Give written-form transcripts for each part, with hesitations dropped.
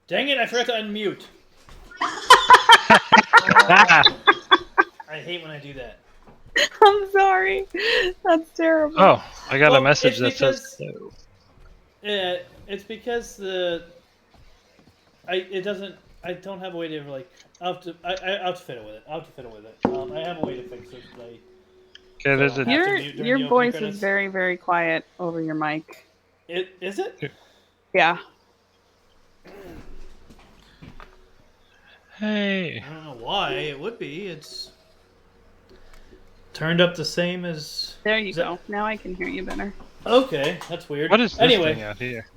Dang it! I forgot to unmute. I hate when I do that. I'm sorry. That's terrible. Oh, I got a Well, message it's that says because hello. it's because it doesn't. I don't have a way to like. I'll have to fiddle with it. I'll have to fiddle with it. I have a way to fix it. Okay, So there's I'll a. have to Your mute during your the opening voice credits. is very, very quiet over your mic. Is it? Yeah. Hey. I don't know why it would be. It's turned up the same as. There you Is that- go. Now I can hear you better. Okay, that's weird. What is this Anyway, thing out here?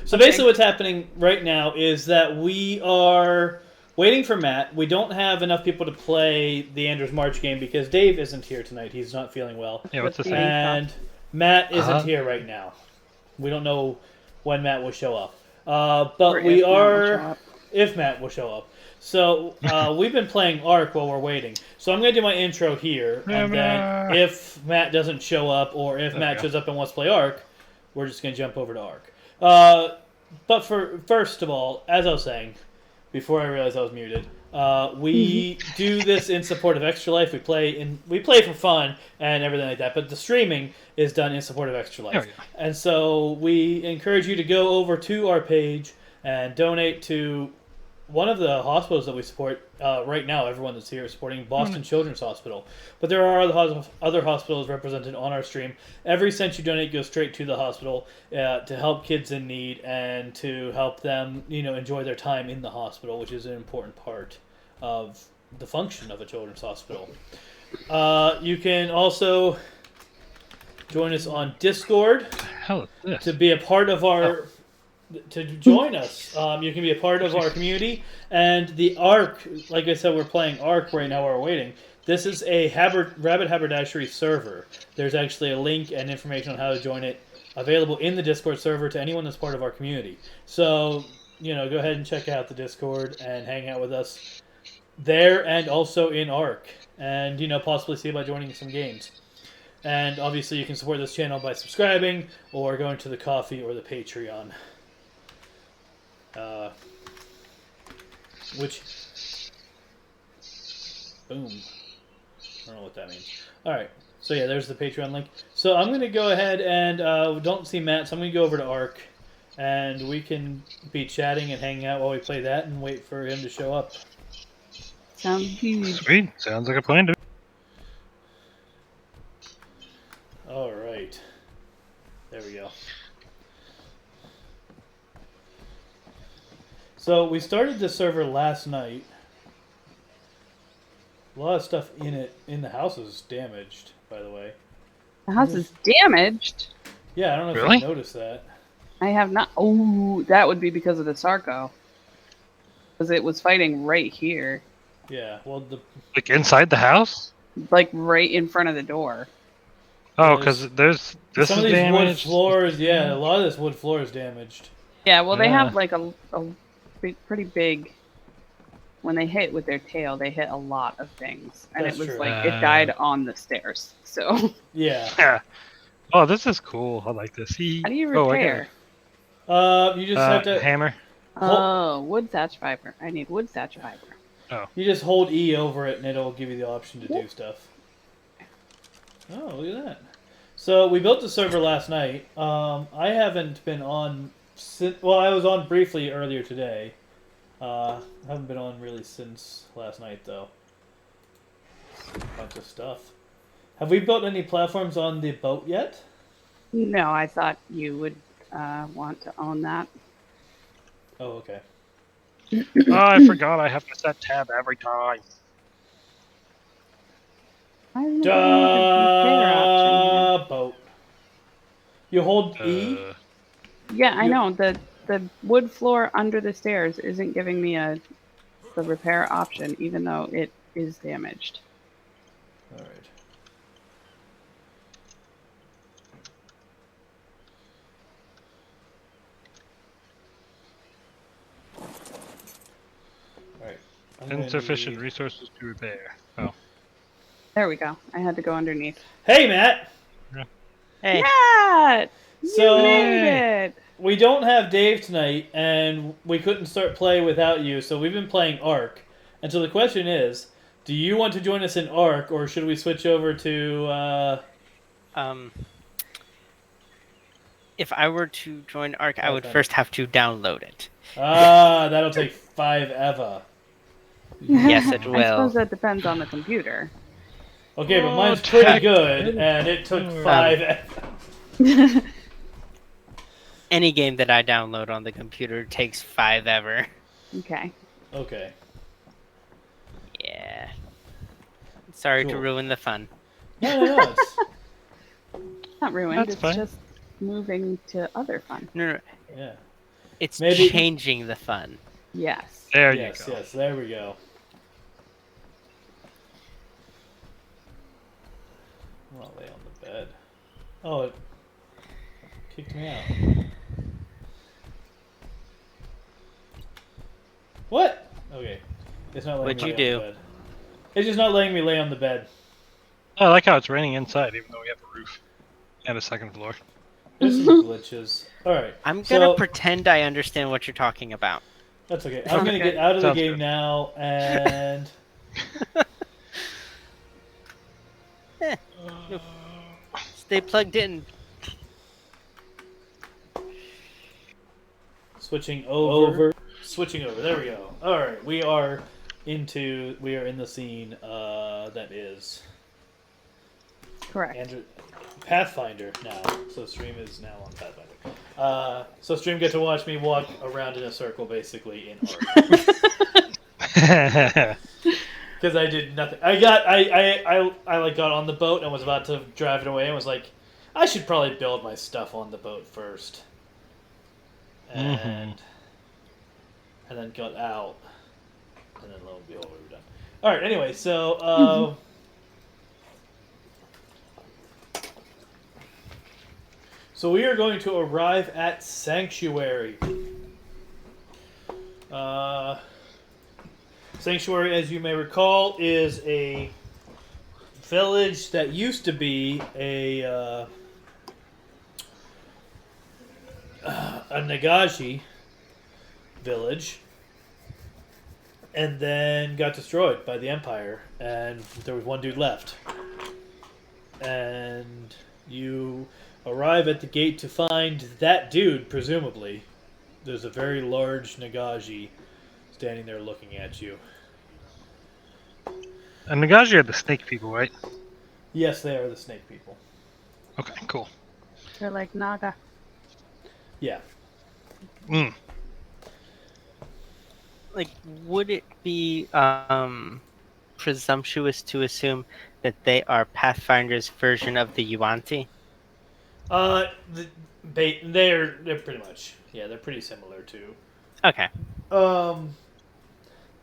so Okay. basically what's happening right now is that we are waiting for Matt. We don't have enough people to play the Anders March game because Dave isn't here tonight. He's not feeling well. Yeah, what's this With thing? the- And Matt isn't Uh-huh. here right now. We don't know when Matt will show up. But Or we if Matt will show are... up. If Matt will show up. So we've been playing Ark while we're waiting. So I'm going to do my intro here. And then if Matt doesn't show up or if There Matt we go. shows up and wants to play Ark, we're just going to jump over to Ark. But first of all, as I was saying, before I realized I was muted, we do this in support of Extra Life. We play for fun and everything like that. But the streaming is done in support of Extra Life. There we go. And so we encourage you to go over to our page and donate to one of the hospitals that we support right now. Everyone that's here is supporting Boston Children's Hospital, but there are other hospitals represented on our stream. Every cent you donate goes straight to the hospital to help kids in need and to help them, enjoy their time in the hospital, which is an important part of the function of a children's hospital. You can also join us on Discord Hell is this? to be a part of our. To join us. You can be a part of our community. And the Ark, like I said, we're playing Ark right now while we're waiting. This is a Rabbit Haberdashery server. There's actually a link and information on how to join it available in the Discord server to anyone that's part of our community. So, go ahead and check out the Discord and hang out with us there and also in Ark. And, possibly see about joining some games. And obviously you can support this channel by subscribing or going to the Ko-fi or the Patreon. Which boom. I don't know what that means. Alright, so yeah, there's the Patreon link. So I'm going to go ahead and don't see Matt, so I'm going to go over to Ark and we can be chatting and hanging out while we play that and wait for him to show up. Sounds huge. Sweet. Sounds like a plan to me. Alright. There we go. So we started this server last night. A lot of stuff in the house is damaged, by the way. The house is damaged. Yeah, I don't know if Really? you noticed that. I have not. Oh, that would be because of the Sarco. Because it was fighting right here. Yeah, well, Like inside the house? Like right in front of the door. Oh, because there's this some is of these damaged. wood floors, yeah, a lot of this wood floor is damaged. Yeah, well, they Yeah. have like a pretty big. When they hit with their tail, they hit a lot of things, and That's it was true. like it died on the stairs. So Yeah. Yeah. Oh, this is cool. I like this. how do you Oh, I got repair? You just have to hammer. Oh, wood thatch fiber. I need wood thatch fiber. you just hold E over it and it'll give you the option to do stuff. Oh, look at that. So we built the server last night. I haven't been on since, well, I was on briefly earlier today. I haven't been on really since last night though. A bunch of stuff. Have we built any platforms on the boat yet? No, I thought you would want to own that. Oh, okay. Oh, I forgot. I have to set tab every time. I don't know the repair option Boat. You hold E. here. Yeah, I know. The wood floor under the stairs isn't giving me the repair option, even though it is damaged. All right. All right. I'm gonna Insufficient need- resources to repair. Oh. There we go. I had to go underneath. Hey, Matt. Hey, Yeah! So- You made it! we don't have Dave tonight, and we couldn't start play without you, so we've been playing Ark. And so the question is, do you want to join us in Ark, or should we switch over to If I were to join Arc, I would Pathfinder? first have to download it. That'll take 5 ever. Yes, it I will. suppose that depends on the computer. Okay, but mine's pretty good, and it took 5 ever. Any game that I download on the computer takes 5 ever. Okay. Okay. Yeah. Sorry to Cool. ruin the fun. No, it's... Not ruined. That's It's fine. just moving to other fun. No, Yeah. it's Maybe- changing the fun. Yes. There Yes, you go. yes, there we go. I'll lay on the bed. Oh, it kicked me out. What? Okay. It's not letting What'd me you lay on do? the bed. It's just not letting me lay on the bed. I like how it's raining inside, even though we have a roof and a second floor. There's some glitches. Alright. I'm so, gonna pretend I understand what you're talking about. That's okay. I'm Sounds gonna good. get out of the Sounds game good. now and... Stay plugged in. Switching over. Switching over. There we go. All right, we are in the scene that is Correct. Andrew Pathfinder now. So stream is now on Pathfinder. So stream get to watch me walk around in a circle basically in Ark. Because I did nothing. I like got on the boat and was about to drive it away and was like, I should probably build my stuff on the boat first. And then got out. And then lo and behold, we were done. Alright, anyway, so so we are going to arrive at Sanctuary. Sanctuary, as you may recall, is a village that used to be a Nagashi village, and then got destroyed by the Empire, and there was one dude left. And you arrive at the gate to find that dude, presumably. There's a very large Nagashi standing there looking at you. And Nagashi are the snake people, right? Yes, they are the snake people. Okay, cool. They're like Naga. Yeah. Mm. Like, would it be presumptuous to assume that they are Pathfinder's version of the Yuan-Ti? They're pretty much, yeah, they're pretty similar too. Okay.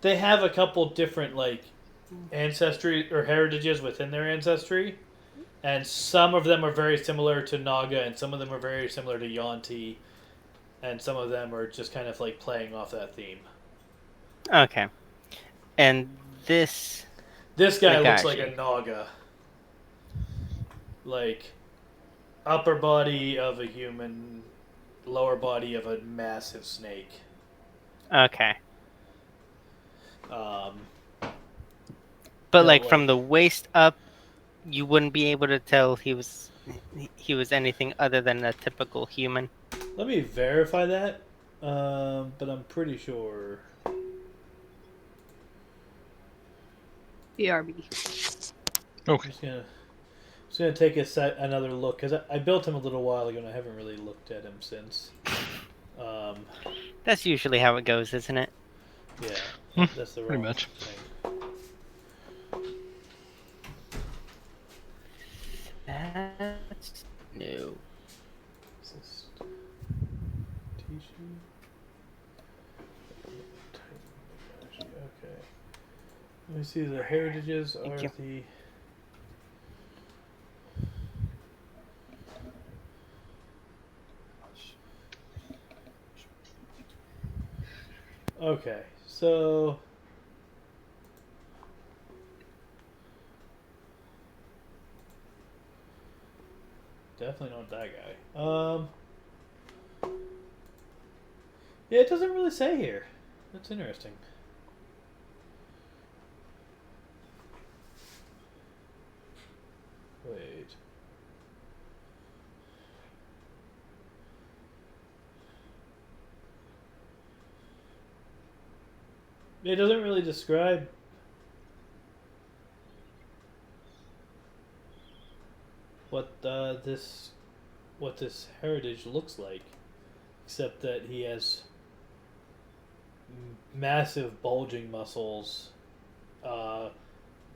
They have a couple different like ancestry or heritages within their ancestry, and some of them are very similar to Naga, and some of them are very similar to Yuan-Ti, and some of them are just kind of like playing off that theme. Okay. And this guy looks Nagashi. like a Naga, like upper body of a human, lower body of a massive snake. Okay. Yeah, But like like- from the waist up, you wouldn't be able to tell he was anything other than a typical human. Let me verify that, but I'm pretty sure. BRB. Okay. I'm just gonna take another look because I built him a little while ago and I haven't really looked at him since. That's usually how it goes, isn't it? Yeah, that's the pretty wrong much. thing. That's no. Is this T-shirt? Okay. Let me see. The heritages are you. the. Okay, so definitely not that guy. Yeah, it doesn't really say here. That's interesting. Wait. It doesn't really describe what this heritage looks like, except that he has massive bulging muscles, uh,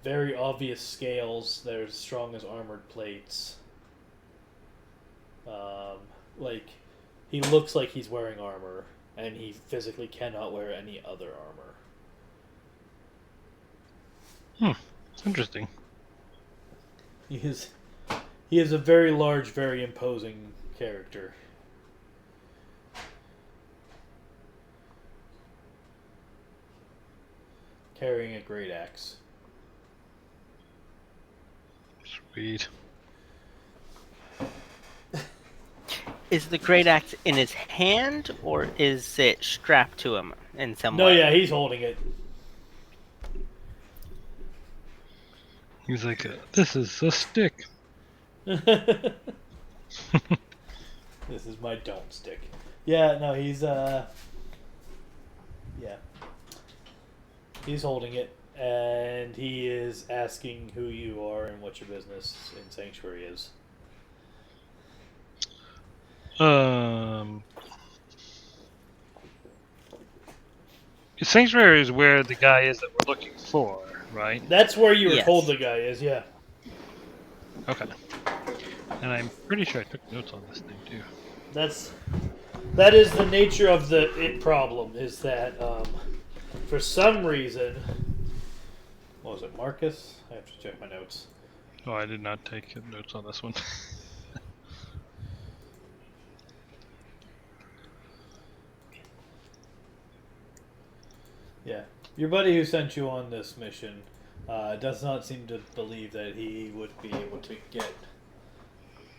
very obvious scales that are as strong as armored plates. Um, like he looks like he's wearing armor, and he physically cannot wear any other armor. It's interesting. He is a very large, very imposing character. Carrying a great axe. Sweet. Is the great axe in his hand, or is it strapped to him in some No, way? yeah, he's holding it. He's like, this is a stick. This is my don't stick. Yeah, no, he's yeah. He's holding it, and he is asking who you are and what your business in Sanctuary is. Sanctuary is where the guy is that we're looking for, right? That's where you were Yes. told the guy is, yeah. Okay. And I'm pretty sure I took notes on this thing too. That is the nature of the it problem, is that for some reason, what was it, Marcus? I have to check my notes. Oh, I did not take notes on this one. Yeah. Your buddy who sent you on this mission does not seem to believe that he would be able to get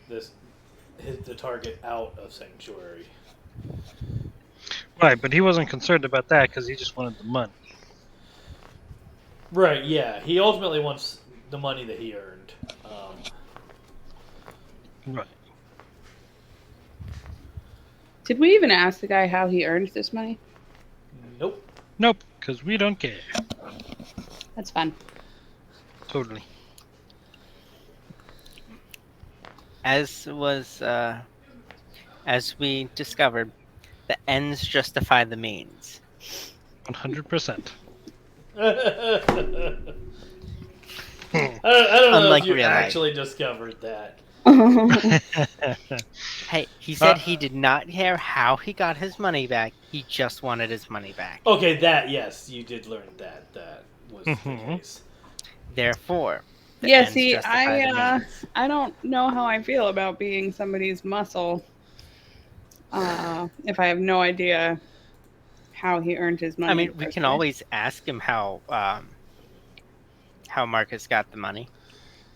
the target out of Sanctuary. Right, but he wasn't concerned about that because he just wanted the money. Right, yeah. He ultimately wants the money that he earned. Right. Did we even ask the guy how he earned this money? Nope. Nope, because we don't care. That's fun. Totally. As we discovered, the ends justify the means. 100%. I don't know Unlike if you real life. actually discovered that. Hey, he said he did not care how he got his money back. He just wanted his money back. Okay, that, yes, you did learn that. That was the case. Therefore, the Yeah, ends see, justify the means. I don't know how I feel about being somebody's muscle if I have no idea how he earned his money. I mean, in the we first can place. always ask him how Marcus got the money.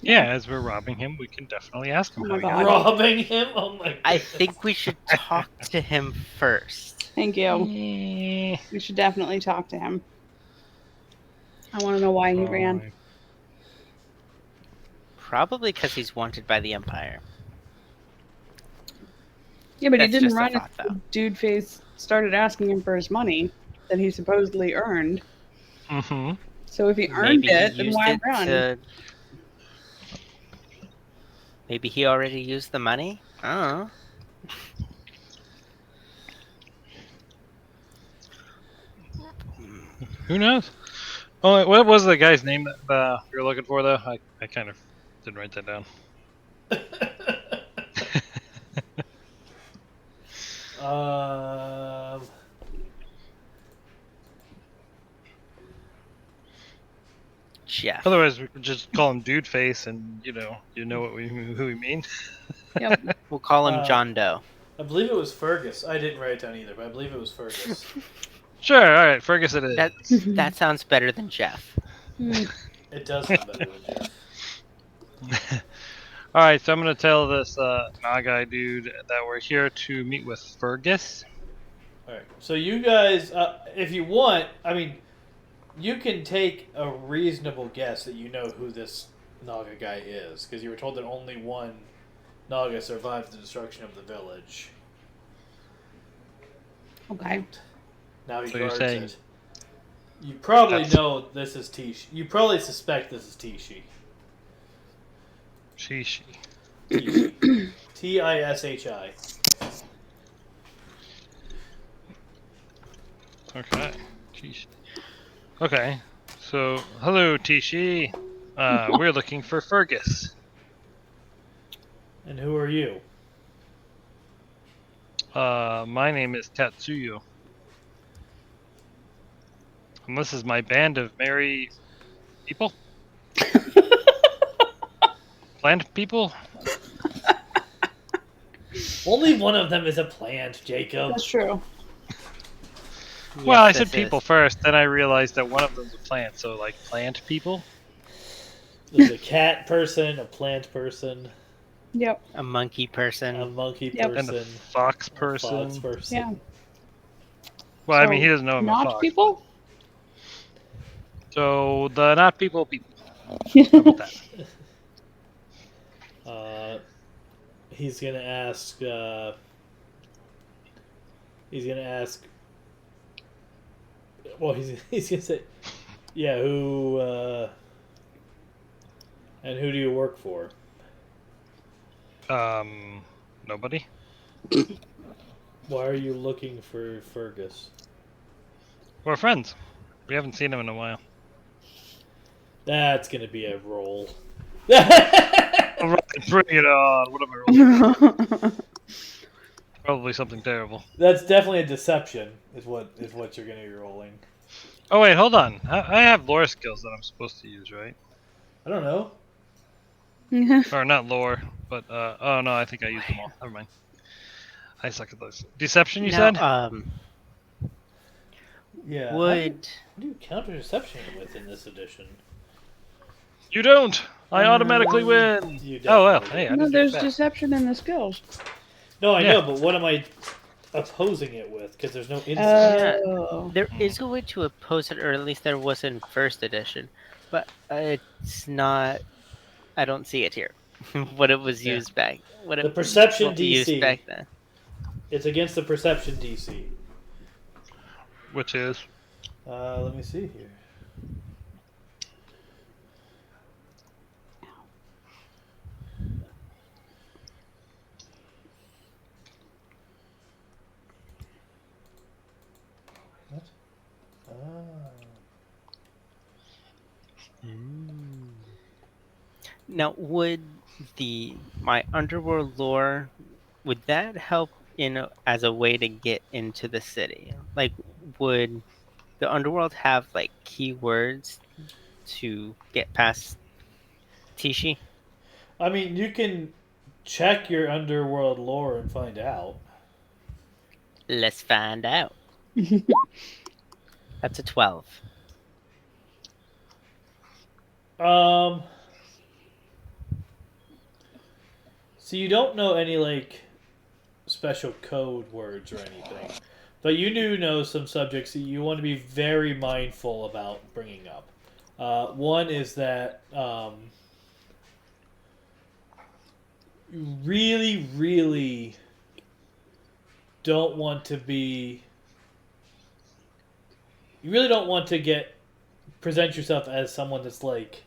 Yeah, as we're robbing him, we can definitely ask him Oh how my he got God. it. Robbing him? Oh my god. I think we should talk to him first. Thank you. Eh, We should definitely talk to him. I want to know why he ran. fine. Probably because he's wanted by the Empire. Yeah, but he That's didn't just a run thought, until though. Dude Face started asking him for his money that he supposedly earned. Mm-hmm. So if he earned Maybe it, he then used why it run? to. Maybe he already used the money. I don't know. Who knows? Oh, what was the guy's name that you're looking for, though? I kind of didn't write that down. Um, Jeff. Otherwise, we could just call him Dude Face, and you know who we mean. Yep. We'll call him Uh, John Doe. I believe it was Fergus. I didn't write it down either, but I believe it was Fergus. Sure, all right, Fergus it is. That sounds better than Jeff. It does sound better than Jeff. All right, so I'm gonna tell this Nagai dude that we're here to meet with Fergus. All right. So you guys, if you want, I mean, you can take a reasonable guess that you know who this Naga guy is, because you were told that only one Naga survived the destruction of the village. Okay. Now he So you're guards saying it. You probably that's- know this is Tishi. You probably suspect this is Tishi. She. Tishi. Tishi. Okay. Sheesh. Okay. So, hello, Tishi. We're looking for Fergus. And who are you? My name is Tatsuyo. And this is my band of merry people? Plant people? Only one of them is a plant, Jacob. That's true. Well, I Yes, said this people is. first, then I realized that one of them's a plant, so like plant people? There's a cat person, a plant person, Yep. A monkey a person. monkey Yep. And a person, fox a person. fox person. Yeah. Well, I mean, he doesn't know I'm a not fox. people. So, the not people. How about that? He's gonna ask. He's gonna ask. Well, he's gonna say, "Yeah, who? And who do you work for?" Nobody? Why are you looking for Fergus? We're friends. We haven't seen him in a while. That's gonna be a roll. Alright, bring it on. What am I rolling? Probably something terrible. That's definitely a deception. Is what you're gonna be rolling. Oh wait, hold on. I have lore skills that I'm supposed to use, right? I don't know. Or not lore, but oh no, I think I used them all. Never mind. I suck at those. Deception, you Now, said? Yeah. would What do you counter deception with in this edition? You don't. I automatically win. You Oh well, definitely hey, I No, didn't there's get that. deception in the skills. No, I Yeah. know, but what am I opposing it with? Because there's no insight. Oh. there is a way to oppose it, or at least there was in first edition, but it's not. I don't see it here. What it was Yeah. used back. What The it perception what we used DC. back then. It's against the perception DC. Which is Let me see here. What? Now, would my underworld lore would that help as a way to get into the city? Like, would the underworld have like keywords to get past Tishi? I mean, you can check your underworld lore and find out. Let's find out. That's a 12. So you don't know any like special code words or anything, but you do know some subjects that you want to be very mindful about bringing up. One is that you really, really don't want to be. You really don't want to present yourself as someone that's like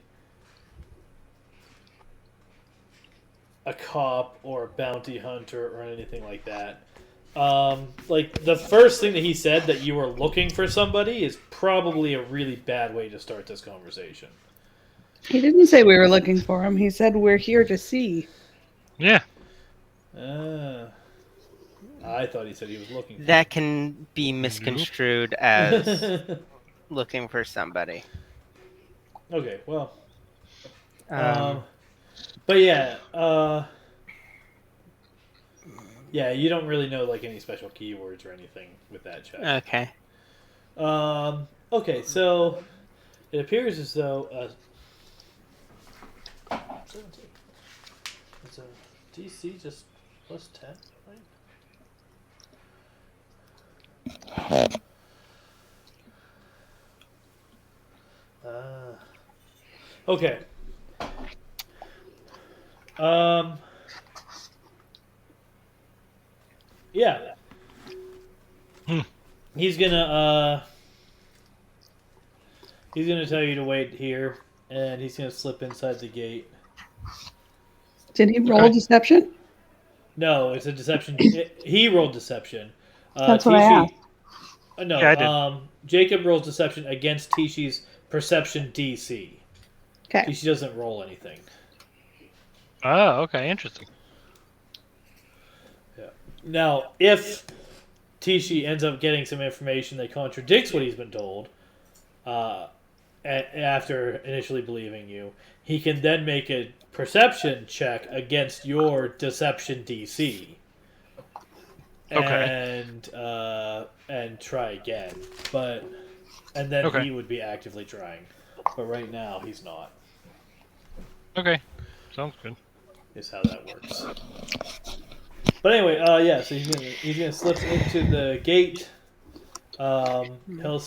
a cop or a bounty hunter or anything like that. Like the first thing that he said, that you were looking for somebody, is probably a really bad way to start this conversation. He didn't say we were looking for him. He said we're here to see. yeah. I thought he said he was looking for That can be misconstrued as looking for somebody. Okay, well. But yeah, you don't really know like any special keywords or anything with that check. Okay. Okay, so it appears as though 17. It's a DC just plus 10, right? Okay. Yeah. Hmm. He's gonna tell you to wait here, and he's gonna slip inside the gate. Did he roll Okay. deception? No, it's a deception. He rolled deception. That's what I asked. No, Yeah, I did. Jacob rolls deception against Tishi's perception DC. Okay. Tishi doesn't roll anything. Oh, okay, interesting. Yeah. Now, if Tishi ends up getting some information that contradicts what he's been told, after initially believing you, he can then make a perception check against your deception DC. Okay. And try again, and then Okay. he would be actively trying, but right now he's not. Okay. Sounds good. Is how that works. But anyway, yeah. So he's gonna slip into the gate. He'll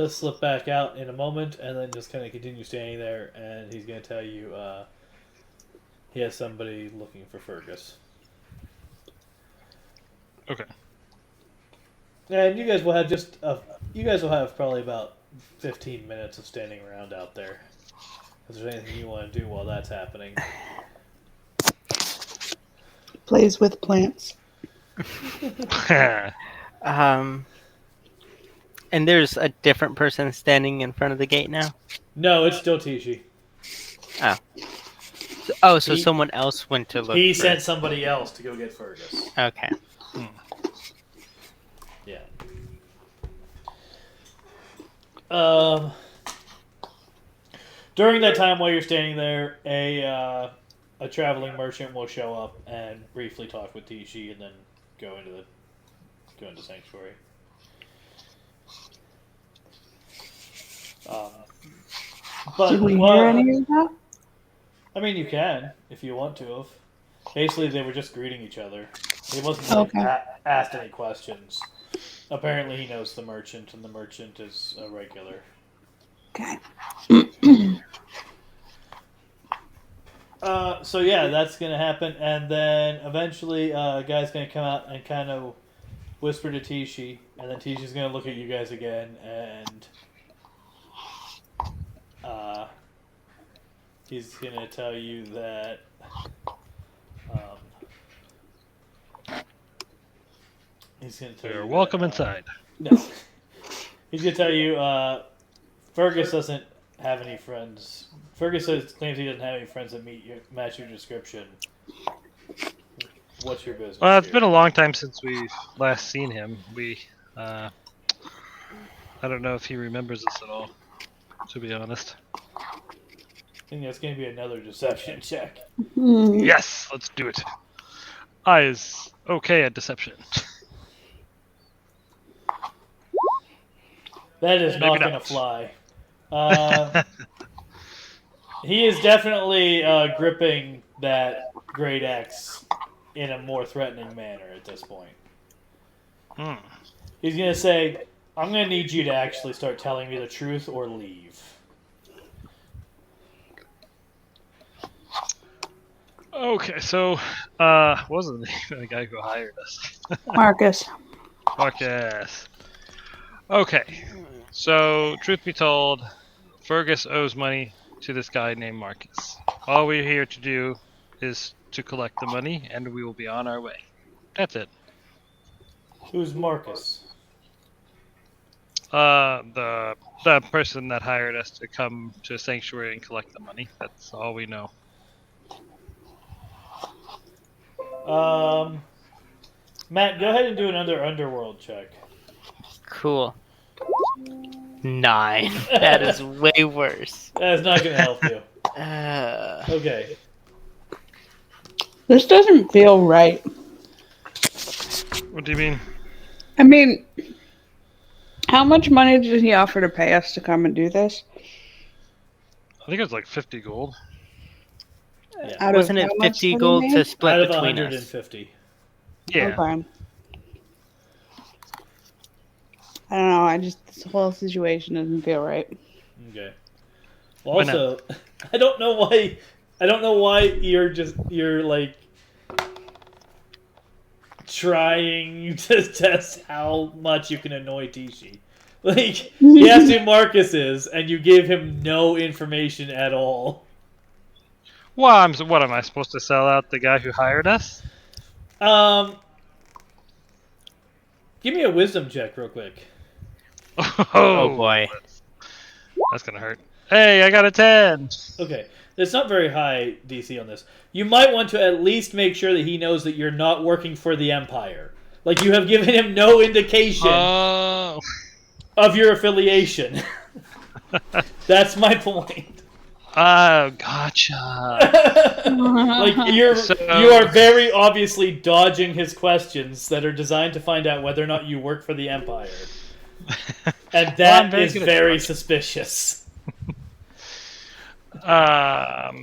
slip back out in a moment, and then just kind of continue standing there. And he's gonna tell you he has somebody looking for Fergus. Okay. And you guys will have probably about 15 minutes of standing around out there. If there's anything you want to do while that's happening. Plays with plants. And there's a different person standing in front of the gate now? No, it's still Tishi. Oh, so someone else went to look He for... sent somebody else to go get Fergus. Okay. Yeah. During that time while you're standing there, a traveling merchant will show up and briefly talk with Tishi, and then go into Sanctuary. But Did we hear any of that? I mean, you can if you want to have. Basically, they were just greeting each other. He wasn't asked any questions. Apparently, he knows the merchant, and the merchant is a regular. Okay. So yeah, that's gonna happen, and then eventually, a guy's gonna come out and kind of whisper to Tishi, and then Tishi's gonna look at you guys again, and he's gonna tell you that he's gonna tell You're you welcome that, inside. No, he's gonna tell you Fergus doesn't have any friends. Fergus claims he doesn't have any friends that match your description. What's your business? Well, it's here? been a long time since we've last seen him. I don't know if he remembers us at all, to be honest. I think that's going to be another deception check. Yes, let's do it. I is okay at deception. That is not Maybe going to not. fly. He is definitely gripping that great axe in a more threatening manner at this point. He's going to say, I'm going to need you to actually start telling me the truth or leave. Okay, so what was the name of the guy who hired us? Marcus. Marcus. Okay, so truth be told, Fergus owes money to this guy named Marcus. All we're here to do is to collect the money, and we will be on our way. That's it. Who's Marcus? The person that hired us to come to Sanctuary and collect the money. That's all we know. Matt, go ahead and do another underworld check. Cool. 9. That is way worse. That's not going to help you. Okay. This doesn't feel right. What do you mean? I mean, how much money did he offer to pay us to come and do this? I think it was like 50 gold. Yeah. Out Wasn't of it how much 50 did he gold to make? split Out of between us? 150. Yeah. Okay. I don't know. This whole situation doesn't feel right. Okay. Why not? Also, I don't know why. I don't know why you're like trying to test how much you can annoy Tishi. Like he asked who Marcus is, and you gave him no information at all. Well, what am I supposed to sell out the guy who hired us? Um, give me a wisdom check real quick. Oh Oh, boy. that's gonna hurt. Hey, I got a 10. Okay, it's not very high DC on this. You might want to at least make sure that he knows that you're not working for the Empire. Like you have given him no indication Oh. of your affiliation. That's my point. Oh, gotcha. Like you are very obviously dodging his questions that are designed to find out whether or not you work for the Empire, and Well, I'm that is good at very dodging. suspicious. Well,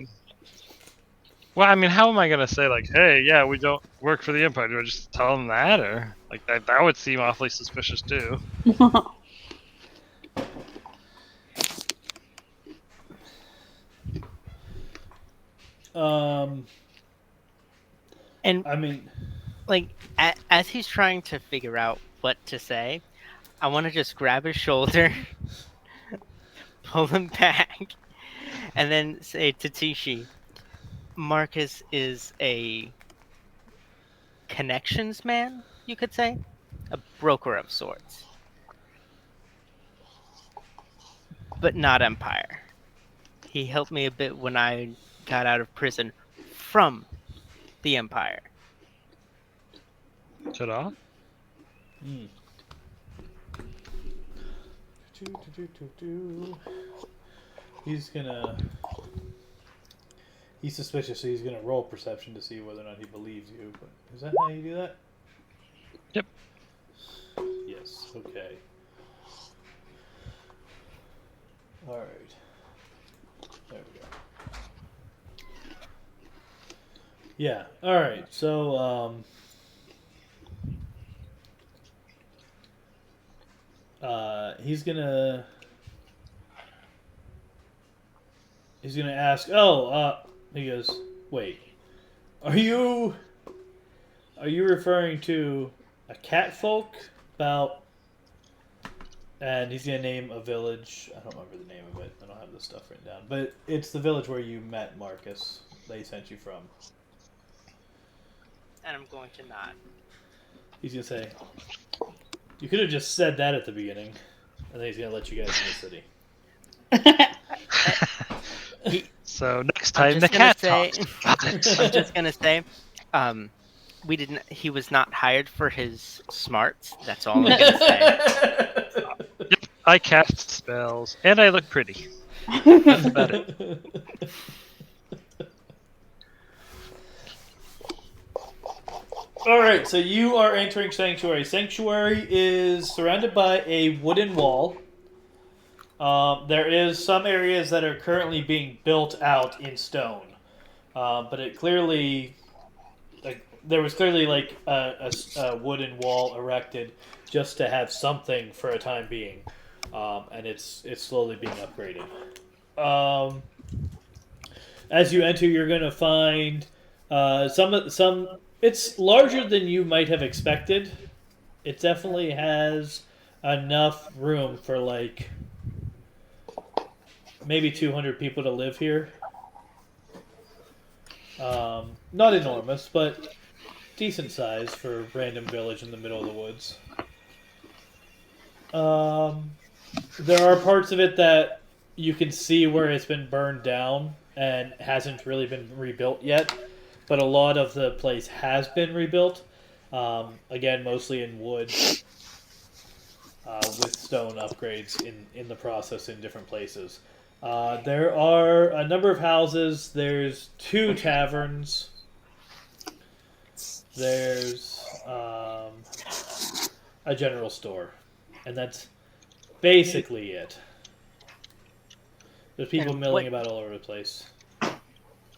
I mean, how am I gonna say like, hey, yeah, we don't work for the Empire? Do I just tell them that, or like that would seem awfully suspicious too. Um, And I mean, like as he's trying to figure out what to say, I want to just grab his shoulder, pull him back, and then say to Tishi, Marcus is a connections man, you could say, a broker of sorts, but not Empire. He helped me a bit when I got out of prison from the Empire. Ta-da. He's suspicious, so he's gonna roll perception to see whether or not he believes you. But is that how you do that? Yep. Yes. Okay. All right. There we go. Yeah. All right. So he's gonna ask. He goes. Wait. Are you referring to a cat folk about? And he's gonna name a village. I don't remember the name of it. I don't have this stuff written down. But it's the village where you met Marcus. They sent you from. And I'm going to nod. He's gonna say, "You could have just said that at the beginning," and then he's gonna let you guys in the city. So next I'm time the just gonna cat say- talks. Got it. I'm just gonna say, we didn't. He was not hired for his smarts. That's all I'm gonna say. Yep, I cast spells and I look pretty. That's about it. All right, so you are entering Sanctuary. Sanctuary is surrounded by a wooden wall. There is some areas that are currently being built out in stone, but it clearly, there was clearly like a wooden wall erected just to have something for a time being, and it's slowly being upgraded. As you enter, you're going to find some. It's larger than you might have expected. It definitely has enough room for like maybe 200 people to live here. Not enormous, but decent size for a random village in the middle of the woods. There are parts of it that you can see where it's been burned down and hasn't really been rebuilt yet, but a lot of the place has been rebuilt. Again, mostly in wood, with stone upgrades in the process in different places. There are a number of houses. There's 2 taverns. There's a general store, and that's basically it. There's people And milling what- about all over the place.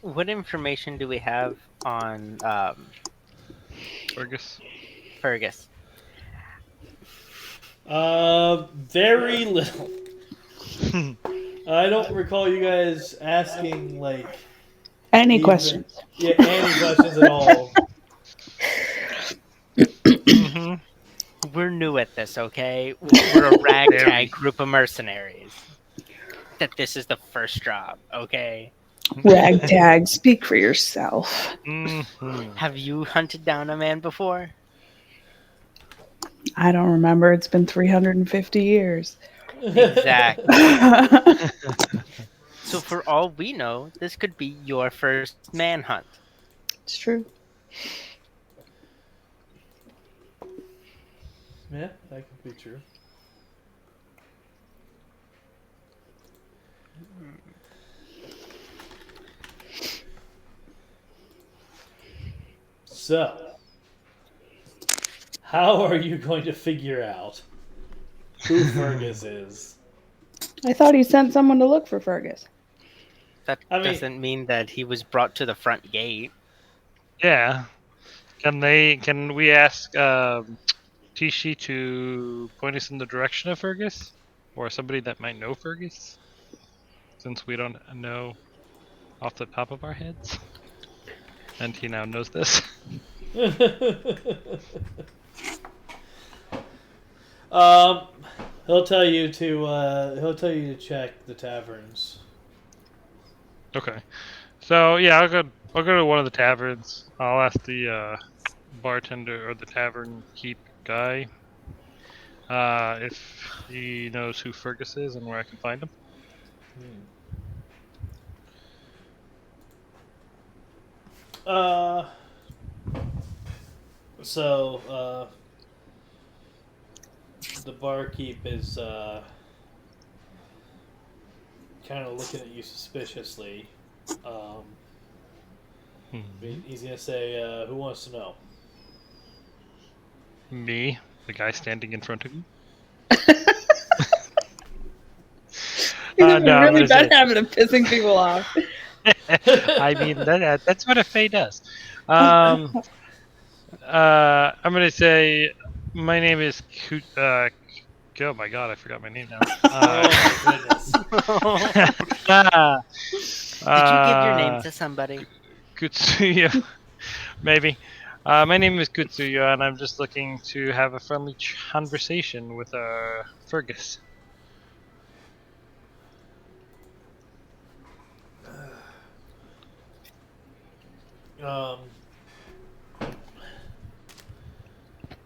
What information do we have on Fergus. Fergus? Very little. I don't recall you guys asking like Any even questions? any questions at all. Mm-hmm. We're new at this, okay? We're a Very. ragtag group of mercenaries. That this is the first job, okay? Ragtag, speak for yourself. Mm-hmm. Have you hunted down a man before? I don't remember. It's been 350 years. Exactly. It's So for all we know, this could be your first manhunt. true. Yeah, that could be true. So, how are you going to figure out who Fergus is? I thought he sent someone to look for Fergus. That I mean- doesn't mean that he was brought to the front gate. Yeah. Can we ask Tishi to point us in the direction of Fergus, or somebody that might know Fergus, since we don't know off the top of our heads, and he now knows this. He'll tell you to check the taverns. Okay. So yeah, I'll go to one of the taverns. I'll ask the bartender or the tavern keep guy if he knows who Fergus is and where I can find him. Uh, so the barkeep is kind of looking at you suspiciously. He's gonna say, "Who wants to know?" Me, the guy standing in front of you. He's having No, a I'm really gonna bad habit of pissing people off. I mean, that's what a Fae does. I'm gonna say, my name is oh my god, I forgot my name now. Oh my goodness! Did you give your name to somebody? Kutsuya, maybe. My name is Kutsuya, and I'm just looking to have a friendly conversation with Fergus.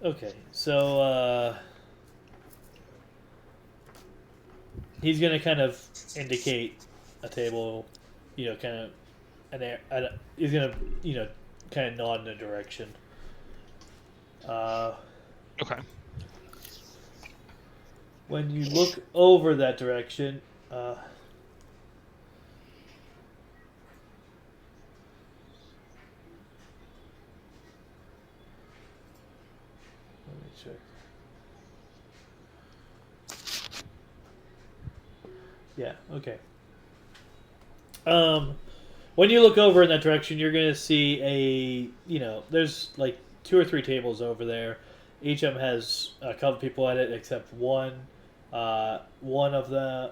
Okay, so he's gonna kind of indicate a table, kind of he's gonna, kind of nod in a direction. Okay. When you look over that direction, let me check. Yeah. Okay. When you look over in that direction, you're gonna see there's like 2 or 3 tables over there. Each of them has a couple people at it, except one. One of the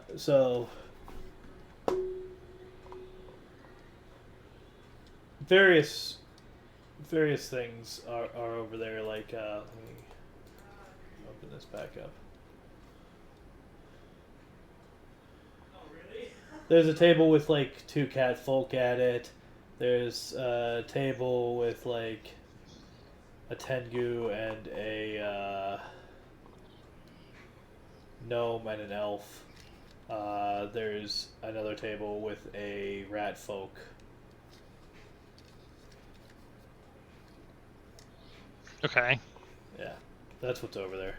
various things are over there. Like let me open this back up. There's a table with like 2 cat folk at it. There's a table with like a Tengu and a gnome and an elf. There's another table with a rat folk. Okay. Yeah, that's what's over there.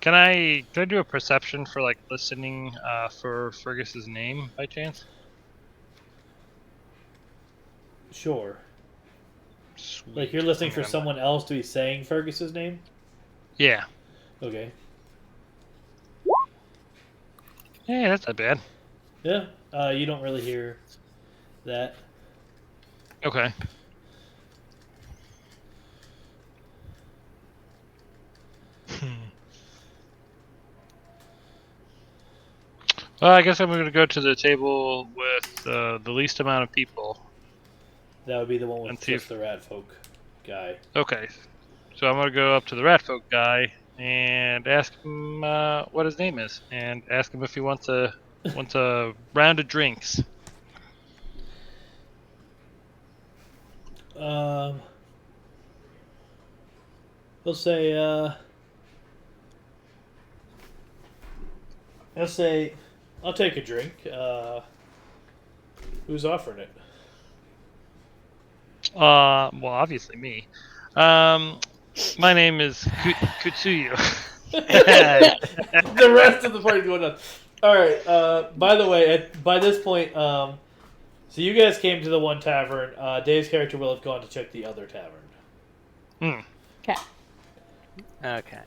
Can I do a perception for like listening for Fergus's name by chance? Sure. Sweet. Like you're listening for Okay. someone else to be saying Fergus's name? Yeah. Okay. Yeah, that's not bad. Yeah. You don't really hear that. Okay. Well, I guess I'm going to go to the table with the least amount of people. That would be the one with And see just if- the rat folk guy. Okay. So I'm going to go up to the rat folk guy and ask him what his name is, and ask him if he wants a round of drinks. He'll say, I'll take a drink. Who's offering it? Well, obviously me. My name is Kutsuyu. The rest of the party's going on. All right. By the way, by this point, so you guys came to the one tavern. Dave's character will have gone to check the other tavern. Okay. Okay.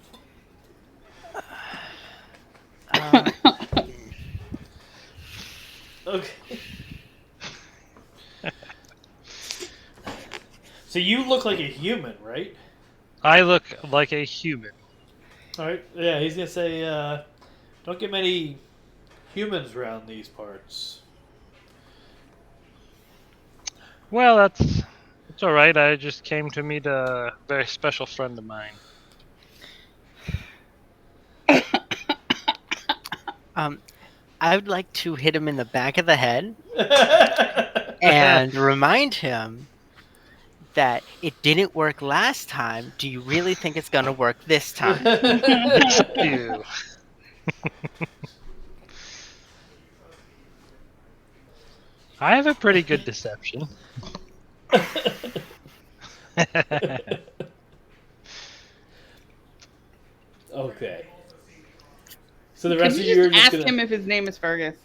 Okay. So you look like a human, right? I look like a human. All right. Yeah, he's gonna say, don't get many humans around these parts. Well, that's all right. I just came to meet a very special friend of mine. I would like to hit him in the back of the head and remind him that it didn't work last time. Do you really think it's gonna work this time? Ew. I have a pretty good deception. Okay. So the Could rest you of you are just just ask gonna. him if his name is Fergus?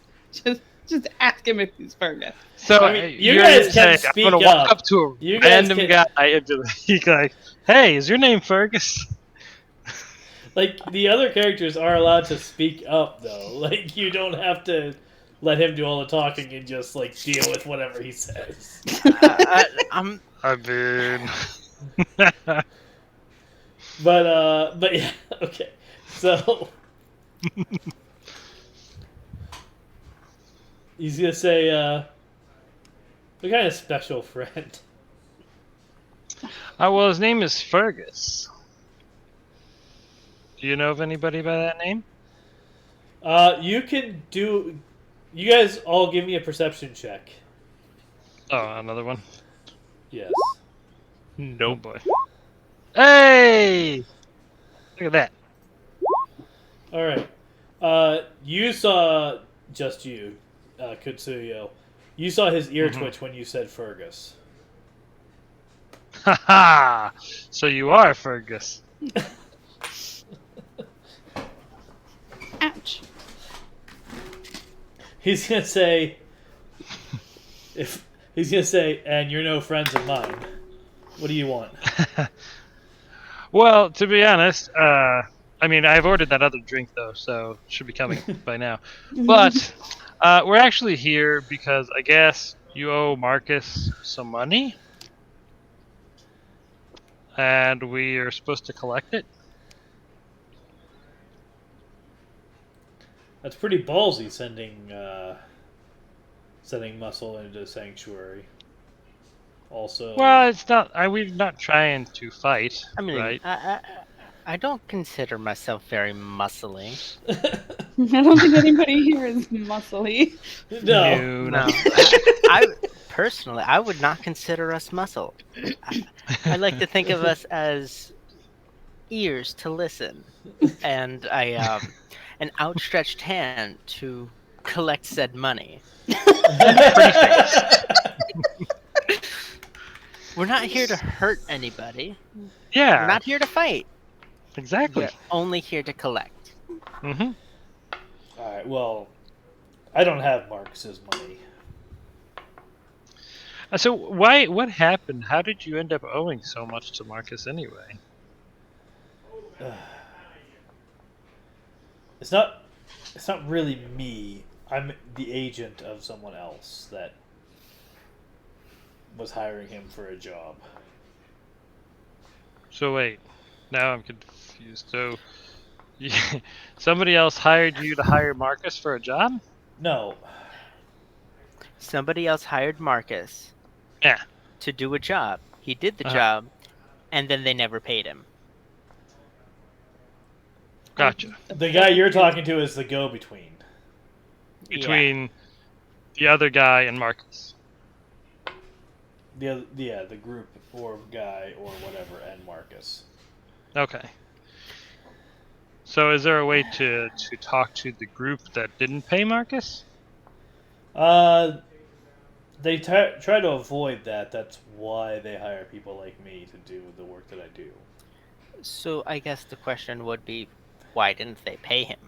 Just ask him if he's Fergus. So I mean, you you're guys gonna can say, speak I'm gonna walk up. up to a You guys random can- guy and be like, "Hey, is your name Fergus?" Like the other characters are allowed to speak up, though. Like you don't have to let him do all the talking and just like deal with whatever he says. I'm I've been. But yeah, okay. So he's gonna say, "What kind of special friend?" Well, his name is Fergus. Do you know of anybody by that name? You can do. You guys all give me a perception check. Oh, another one. Yes. Oh boy. Hey! Look at that. All right. You saw just you, Kutsuyo. You saw his ear twitch when you said Fergus. Haha! So you are Fergus. Ouch. He's gonna say, and you're no friends of mine. What do you want? Well, to be honest, I mean, I've ordered that other drink though, so it should be coming by now. But we're actually here because I guess you owe Marcus some money, and we are supposed to collect it. That's pretty ballsy, sending Muscle into Sanctuary. Also, Well, it's not. We're not trying to fight, I mean, right? I don't consider myself very muscly. I don't think anybody here is muscly. no. No, I personally, I would not consider us muscle. I like to think of us as ears to listen, and an outstretched hand to collect said money. We're not here to hurt anybody. Yeah, We're not here to fight. exactly. We're only here to collect. Mm-hmm. All right. Well, I don't have Marcus's money. So why? What happened? How did you end up owing so much to Marcus anyway? It's not really me. I'm the agent of someone else that was hiring him for a job. So wait, now I'm confused. So, somebody else hired you to hire Marcus for a job? No, Somebody else hired Marcus Yeah. to do a job. He did the Uh-huh. job, and then they never paid him. Gotcha. the guy you're talking to is the go-between. Between the other guy and Marcus. The group or guy or whatever, and Marcus. Okay. So is there a way to talk to the group that didn't pay Marcus? They try to avoid that. That's why they hire people like me to do the work that I do. So I guess the question would be, why didn't they pay him?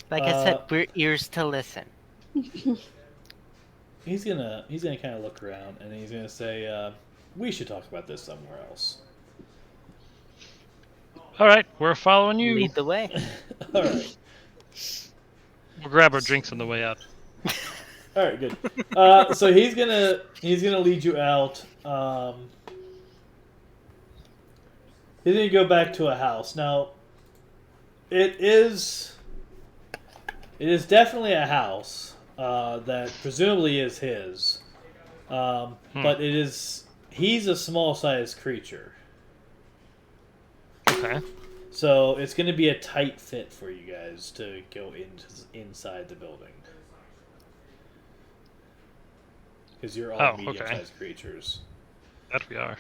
Like I said, we're ears to listen. He's gonna kind of look around and he's gonna say, "We should talk about this somewhere else." All right, we're following you. Lead the way. All right. We'll grab our drinks on the way out. All right, good. So he's gonna lead you out. He's gonna go back to a house. Now, it is definitely a house that presumably is his, but he's a small-sized creature, Okay. so it's gonna be a tight fit for you guys to go inside the building. Because you're all Oh, medium-sized creatures. That we are.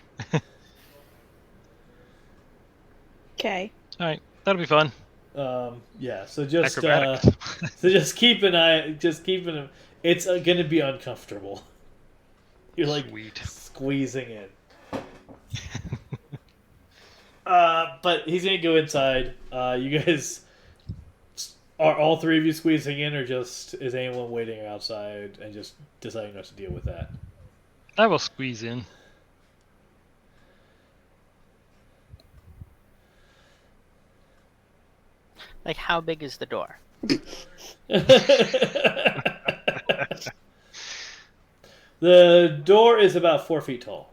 Okay. All right, that'll be fun. Yeah. So just Acrobatics. keep an eye. Just keep an. It's gonna be uncomfortable. You're like Sweet. squeezing in. But he's gonna go inside. You guys are all three of you squeezing in, or just is anyone waiting outside and just deciding not to deal with that? I will squeeze in. Like, how big is the door? The door is about 4 feet tall.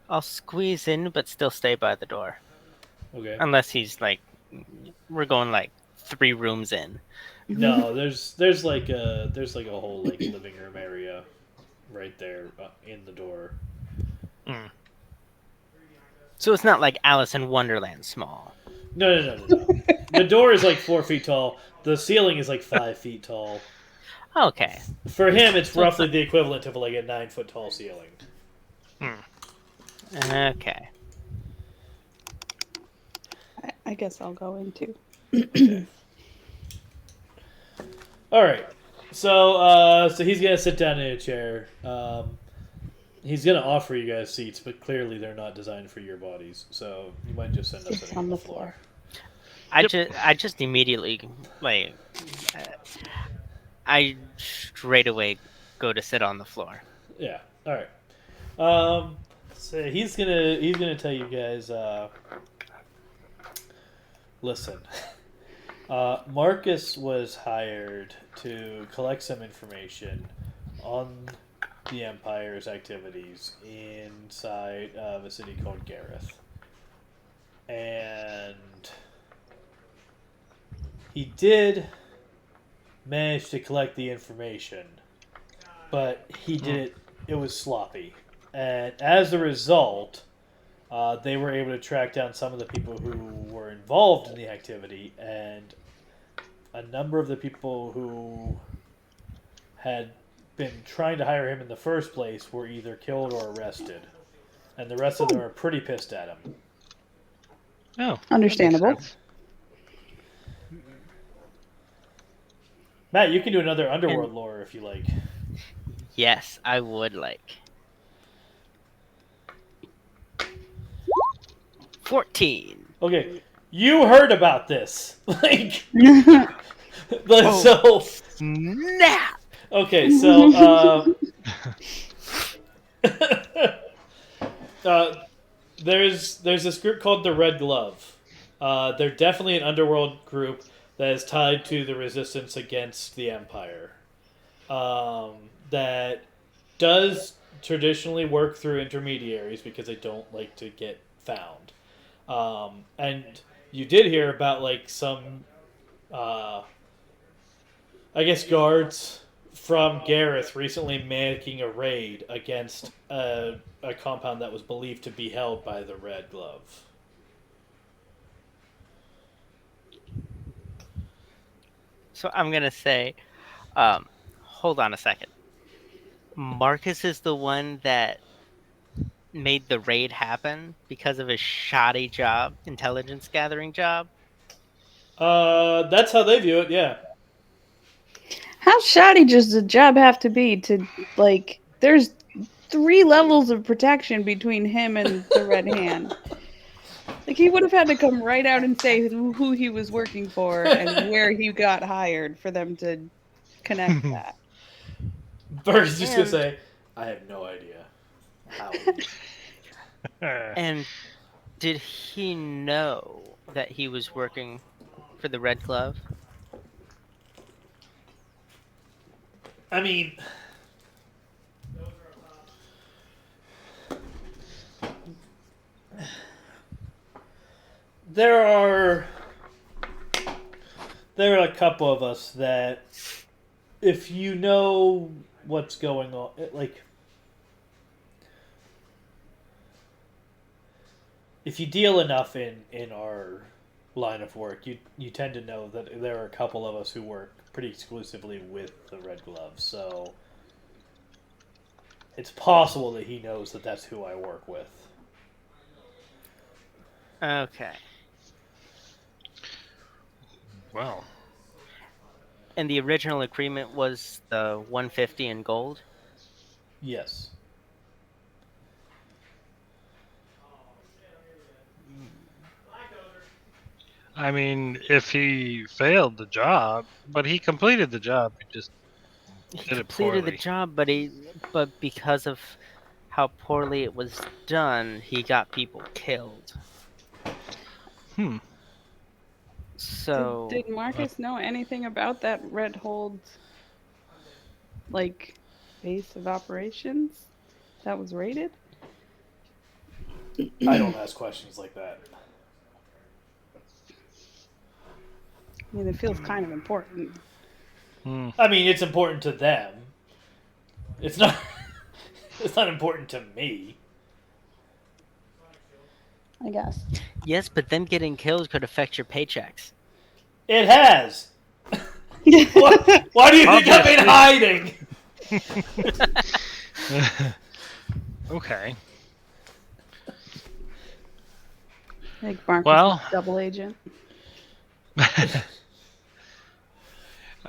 I'll squeeze in, but still stay by the door. Okay. Unless he's like, we're going like 3 rooms in. No, there's like a whole like living room area right there in the door. Mm. So it's not like Alice in Wonderland small. No. The door is like 4 feet tall. The ceiling is like 5 feet tall. Okay. For him, it's roughly the equivalent of like a 9-foot tall ceiling. Okay. I guess I'll go in too. Okay. All right. So he's gonna sit down in a chair. He's gonna offer you guys seats, but clearly they're not designed for your bodies. So you might just end up It's sitting on the floor. I just immediately like I straight away go to sit on the floor. Yeah. All right. So he's gonna tell you guys. Listen. Marcus was hired to collect some information on the Empire's activities inside of a city called Gareth. And he did manage to collect the information, but he did it was sloppy. And as a result, they were able to track down some of the people who were involved in the activity, and a number of the people who had been trying to hire him in the first place were either killed or arrested. And the rest of them are pretty pissed at him. Oh, Understandable. makes sense. Matt, you can do another Underworld lore if you like. Yes, I would like. 14. Okay, you heard about this. So Snap! okay, so There's this group called the Red Glove. They're definitely an underworld group that is tied to the resistance against the Empire. That does traditionally work through intermediaries because they don't like to get found. And you did hear about like some, I guess, guards from Gareth recently making a raid against a compound that was believed to be held by the Red Glove. So I'm gonna say, hold on a second. Marcus is the one that made the raid happen because of his shoddy job, intelligence gathering job. That's how they view it, yeah. How shoddy does the job have to be to, like, there's 3 levels of protection between him and the Red Hand. Like, he would have had to come right out and say who he was working for and where he got hired for them to connect that. Bird's just gonna And- say, I have no idea how. And did he know that he was working for the Red Glove? I mean, there are a couple of us that, if you know what's going on, like, if you deal enough in our line of work, you tend to know that there are a couple of us who work pretty exclusively with the Red Glove, so it's possible that he knows that that's who I work with. Okay. Well, And the original agreement was the 150 in gold? Yes. I mean, if he failed the job, but he completed the job, he just He did it completed the poorly. job, but because of how poorly it was done, he got people killed. Hmm. So Did Marcus know anything about that Red Hold, like, base of operations that was raided? I don't ask questions like that. I mean, it feels kind of important. Hmm. I mean, it's important to them. It's not. It's not important to me. I guess. yes, but them getting killed could affect your paychecks. It has. Why do you think I've been hiding? Okay. Like Marcus Well- is double agent.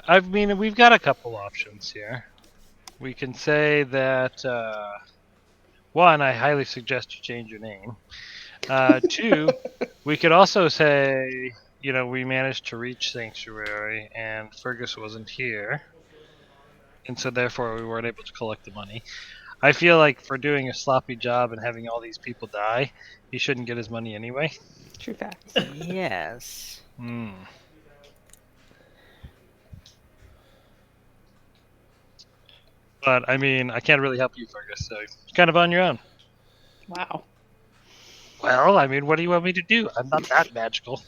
I mean, we've got a couple options here. We can say that, one, I highly suggest you change your name. Two, we could also say, we managed to reach Sanctuary and Fergus wasn't here. And so therefore we weren't able to collect the money. I feel like for doing a sloppy job and having all these people die, he shouldn't get his money anyway. True facts. Yes. Hmm. But, I mean, I can't really help you, Fergus, so you're kind of on your own. Wow. Well, I mean, what do you want me to do? I'm not that magical.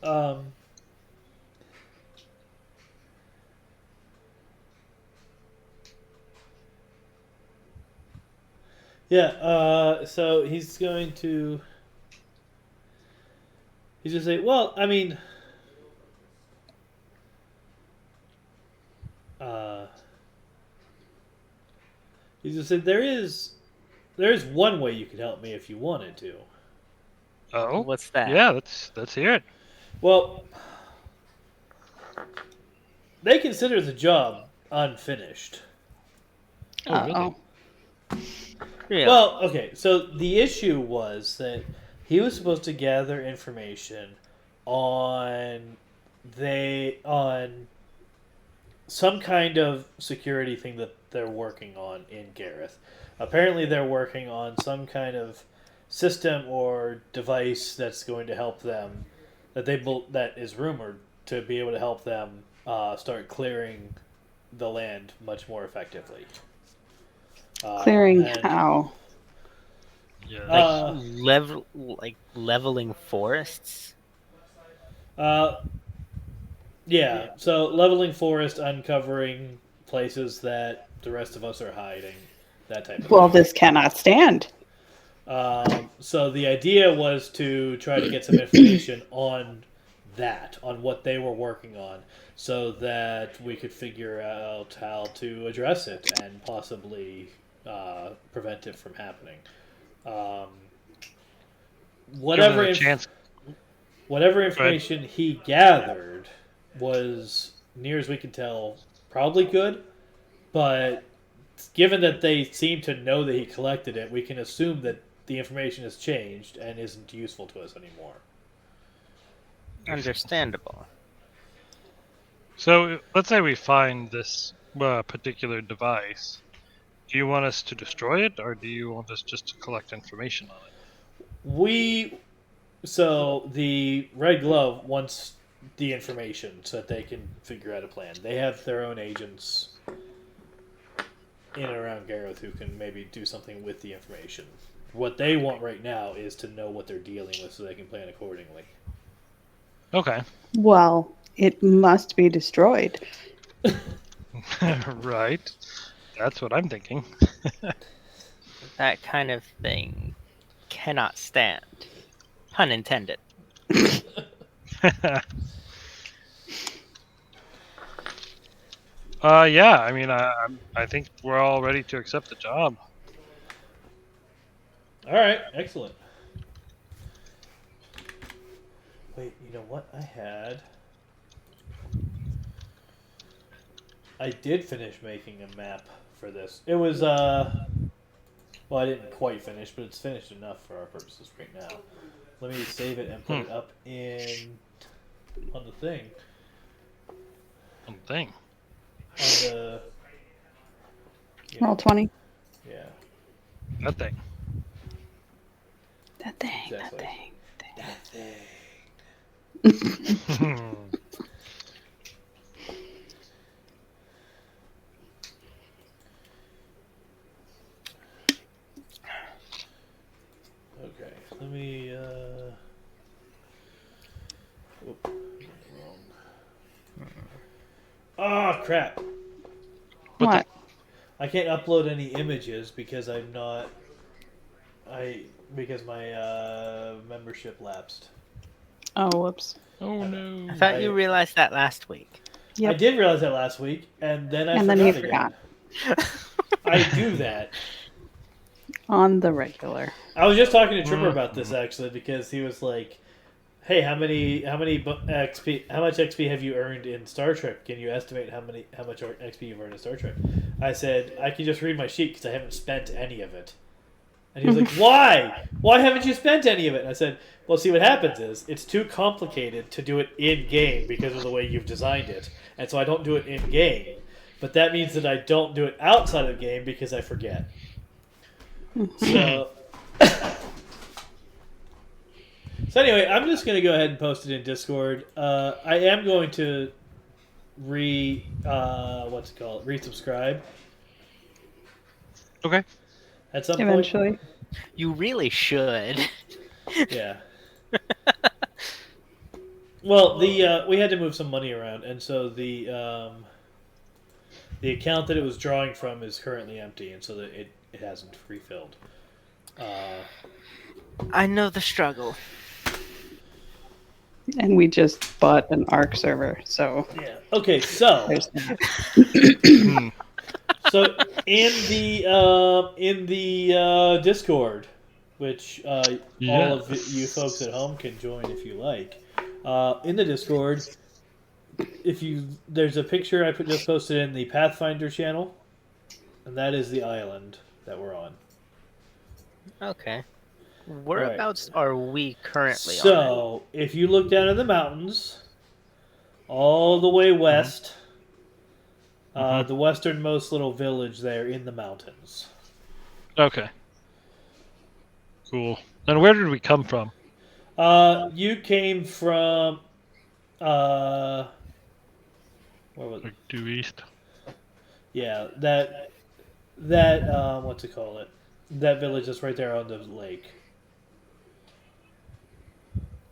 um. Yeah. So he's going to. He's going to say, well, I mean. He's going to say, there is one way you could help me if you wanted to. Oh? What's that? Yeah, let's hear it. Well, they consider the job unfinished. Oh, really? Uh-oh. Really? Well, okay, so the issue was that he was supposed to gather information on they on some kind of security thing that they're working on in Gareth. Apparently, they're working on some kind of system or device that's going to help them. That is rumored to be able to help them start clearing the land much more effectively. Clearing And how? Yeah. Like leveling forests. uh, yeah, so leveling forest, uncovering places that the rest of us are hiding, that type of Well, thing. this cannot stand. So the idea was to try to get some information on that, on what they were working on, so that we could figure out how to address it and possibly prevent it from happening. Um, Give them whatever a inf- chance. whatever information he gathered was, near as we can tell, probably good, but given that they seem to know that he collected it, we can assume that the information has changed and isn't useful to us anymore. Understandable. So let's say we find this particular device. Do you want us to destroy it, or do you want us just to collect information on it? So the Red Glove wants the information so that they can figure out a plan. They have their own agents in and around Gareth who can maybe do something with the information. What they want right now is to know what they're dealing with so they can plan accordingly. Okay. Well, it must be destroyed. Right. That's what I'm thinking. That kind of thing cannot stand. Pun intended. Yeah. I mean, I think we're all ready to accept the job. All right, excellent. Wait, you know what? I did finish making a map for this. It was well, I didn't quite finish, but it's finished enough for our purposes right now. Let me save it and put it up on the thing. One thing. On the Roll 20. Yeah, That thing. That thing, exactly. that thing. That thing. Okay, let me. Oop, wrong. Oh crap! What? I can't upload any images because I'm not. Because my membership lapsed. Oh, whoops. Oh no. I thought you realized that last week. Yep. I did realize that last week, and then I And forgot then he again. forgot. I do that. On the regular. I was just talking to Trimmer about this actually because he was like, "Hey, how much XP have you earned in Star Trek? Can you estimate how much XP you've earned in Star Trek?" I said, "I can just read my sheet because I haven't spent any of it." And he was like, "Why? Why haven't you spent any of it?" And I said, "Well, see, what happens is it's too complicated to do it in game because of the way you've designed it, and so I don't do it in game. But that means that I don't do it outside of the game because I forget." So, so anyway, I'm just going to go ahead and post it in Discord. I am going to resubscribe Okay. at some Eventually. point. You really should. Yeah. Well, we had to move some money around, and so the account that it was drawing from is currently empty, and so that it hasn't refilled. I know the struggle. And we just bought an ARC server, so Yeah. Okay. So there's that. so in the Discord, which all of you folks at home can join if you like. In the Discord, there's a picture I just posted in the Pathfinder channel, and that is the island that we're on. Okay. Whereabouts are we currently on? So if you look down in the mountains, all the way west. Mhm. The westernmost little village there in the mountains. Okay. Cool. And where did we come from? You came from where was it? Like due east. Yeah, that what's it called? That village that's right there on the lake,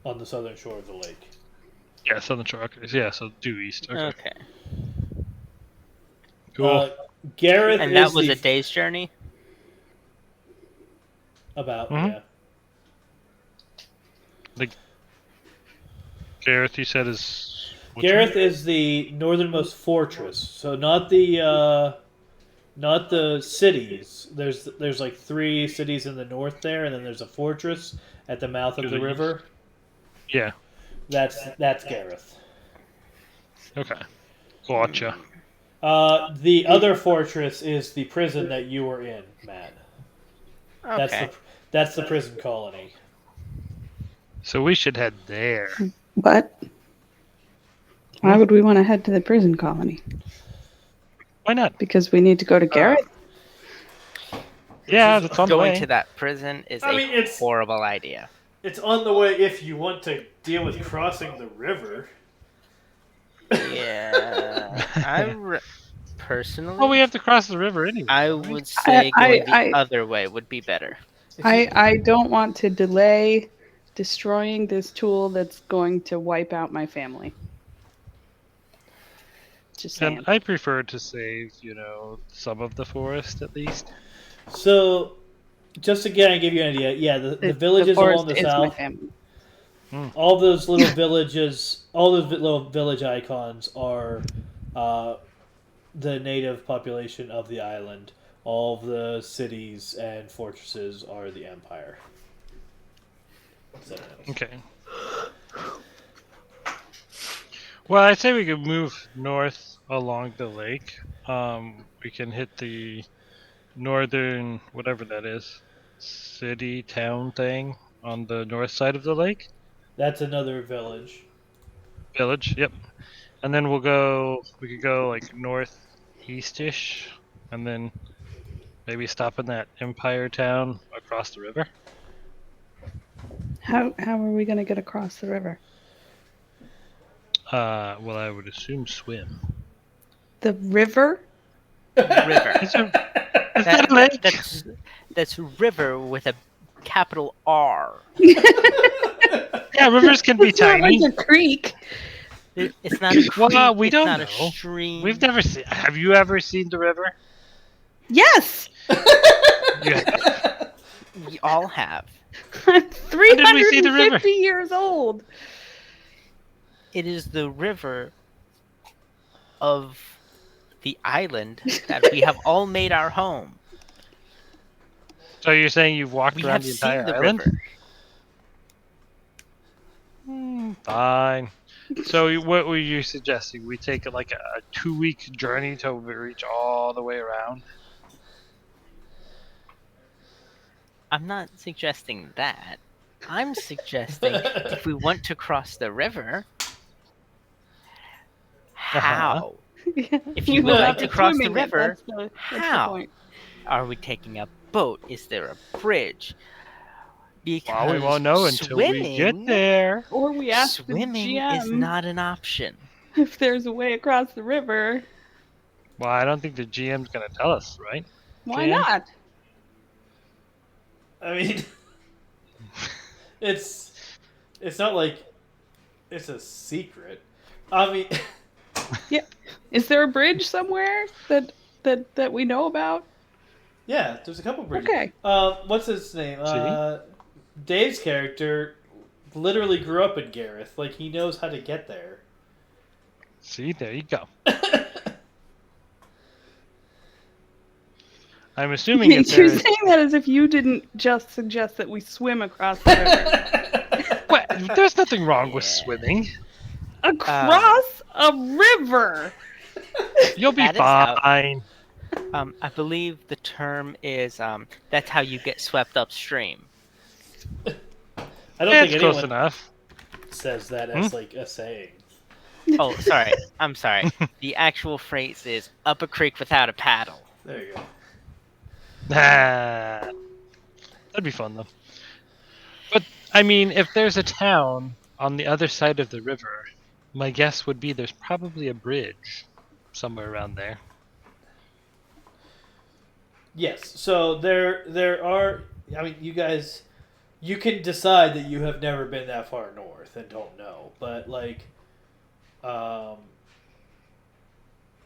on the southern shore of the lake. Yeah, Southern Shore. Okay. Yeah, so due east. Okay. Okay. Cool. Gareth And is that was the a day's journey? about Mhm. yeah. Gareth, you said is. which Gareth one? is the northernmost fortress, so not the cities. There's like 3 cities in the north there, and then there's a fortress at the mouth To of the the east. river. Yeah. That's Gareth. Okay. Gotcha. The other fortress is the prison that you were in, Matt. Okay. That's the prison colony. So we should head there. What? Why would we want to head to the prison colony? Why not? Because we need to go to Gareth? Yeah, that's on the Going way. to that prison is I mean, a it's- horrible idea. It's on the way if you want to deal with crossing the river. Yeah. Personally, Well, we have to cross the river anyway. I don't we? would say I- going I- the other way would be better. I don't want to delay destroying this tool that's going to wipe out my family. Just saying. And I prefer to save, some of the forest at least. So, just to give you an idea, yeah, the villages forest along the is my south, family. all those little villages, all those little village icons are the native population of the island. All of the cities and fortresses are the empire. So, Okay. Well, I'd say we could move north along the lake. We can hit the northern, whatever that is, city, town thing on the north side of the lake. that's another village. Village, yep. And then we could go like northeastish, and then maybe stop in that empire town across the river. How are we going to get across the river? Well, I would assume swim. The river? River. Is that a lake? That's river with a capital R. Yeah, rivers can be It's not tiny. like a creek. It's not a creek. Well, we it's don't not know. a stream. We've never seen. Have you ever seen the river? Yes! Yeah. We all have. I'm did we see the river? 350 years old. It is the river of the island that we have all made our home. So you're saying you've walked We around have the seen entire the island? river. Fine. So what were you suggesting? We take like a 2-week journey to reach all the way around? I'm not suggesting that. I'm suggesting if we want to cross the river, how? Yeah. If you would like to cross the Swimming it, river, that's the how? point. Are we taking a boat? Is there a bridge? Because Well, we won't know until we get swimming- there. Or we ask the Swimming GM is not an option. if there's a way across the river. Well, I don't think the GM's gonna tell us, right? Why GM? not? I mean, it's not like it's a secret. I mean, Is there a bridge somewhere that we know about? yeah, there's a couple bridges. Okay. What's his name? See? Dave's character literally grew up in Gareth. Like, he knows how to get there. See, there you go. I'm assuming You're if there's saying that as if you didn't just suggest that we swim across the river. well, there's nothing wrong with swimming. Across a river! You'll be That is how- fine. I believe the term is that's how you get swept upstream. I don't It's think close anyone enough. says that as like a saying. Oh, sorry. I'm sorry. The actual phrase is "up a creek without a paddle." There you go. Ah, that'd be fun though. But I mean, if there's a town on the other side of the river, my guess would be there's probably a bridge somewhere around there. Yes. So there are. I mean, you guys, you can decide that you have never been that far north and don't know, but like, um,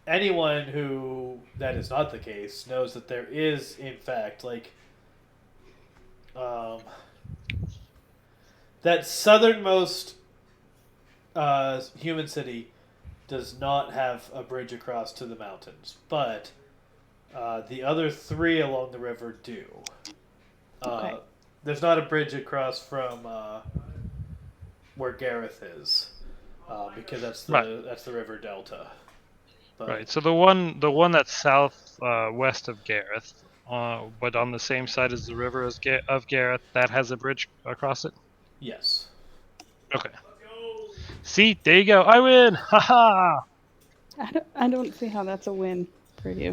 anyone who that is not the case knows that there is, in fact, like, um, that southernmost human city does not have a bridge across to the mountains, but the other three along the river do. Okay. There's not a bridge across from where Gareth is, because that's the river delta. But Right. So the one that's south west of Gareth, but on the same side as the river of Gareth, that has a bridge across it. yes. Okay. See, there you go. I win. Haha. I don't see how that's a win for you.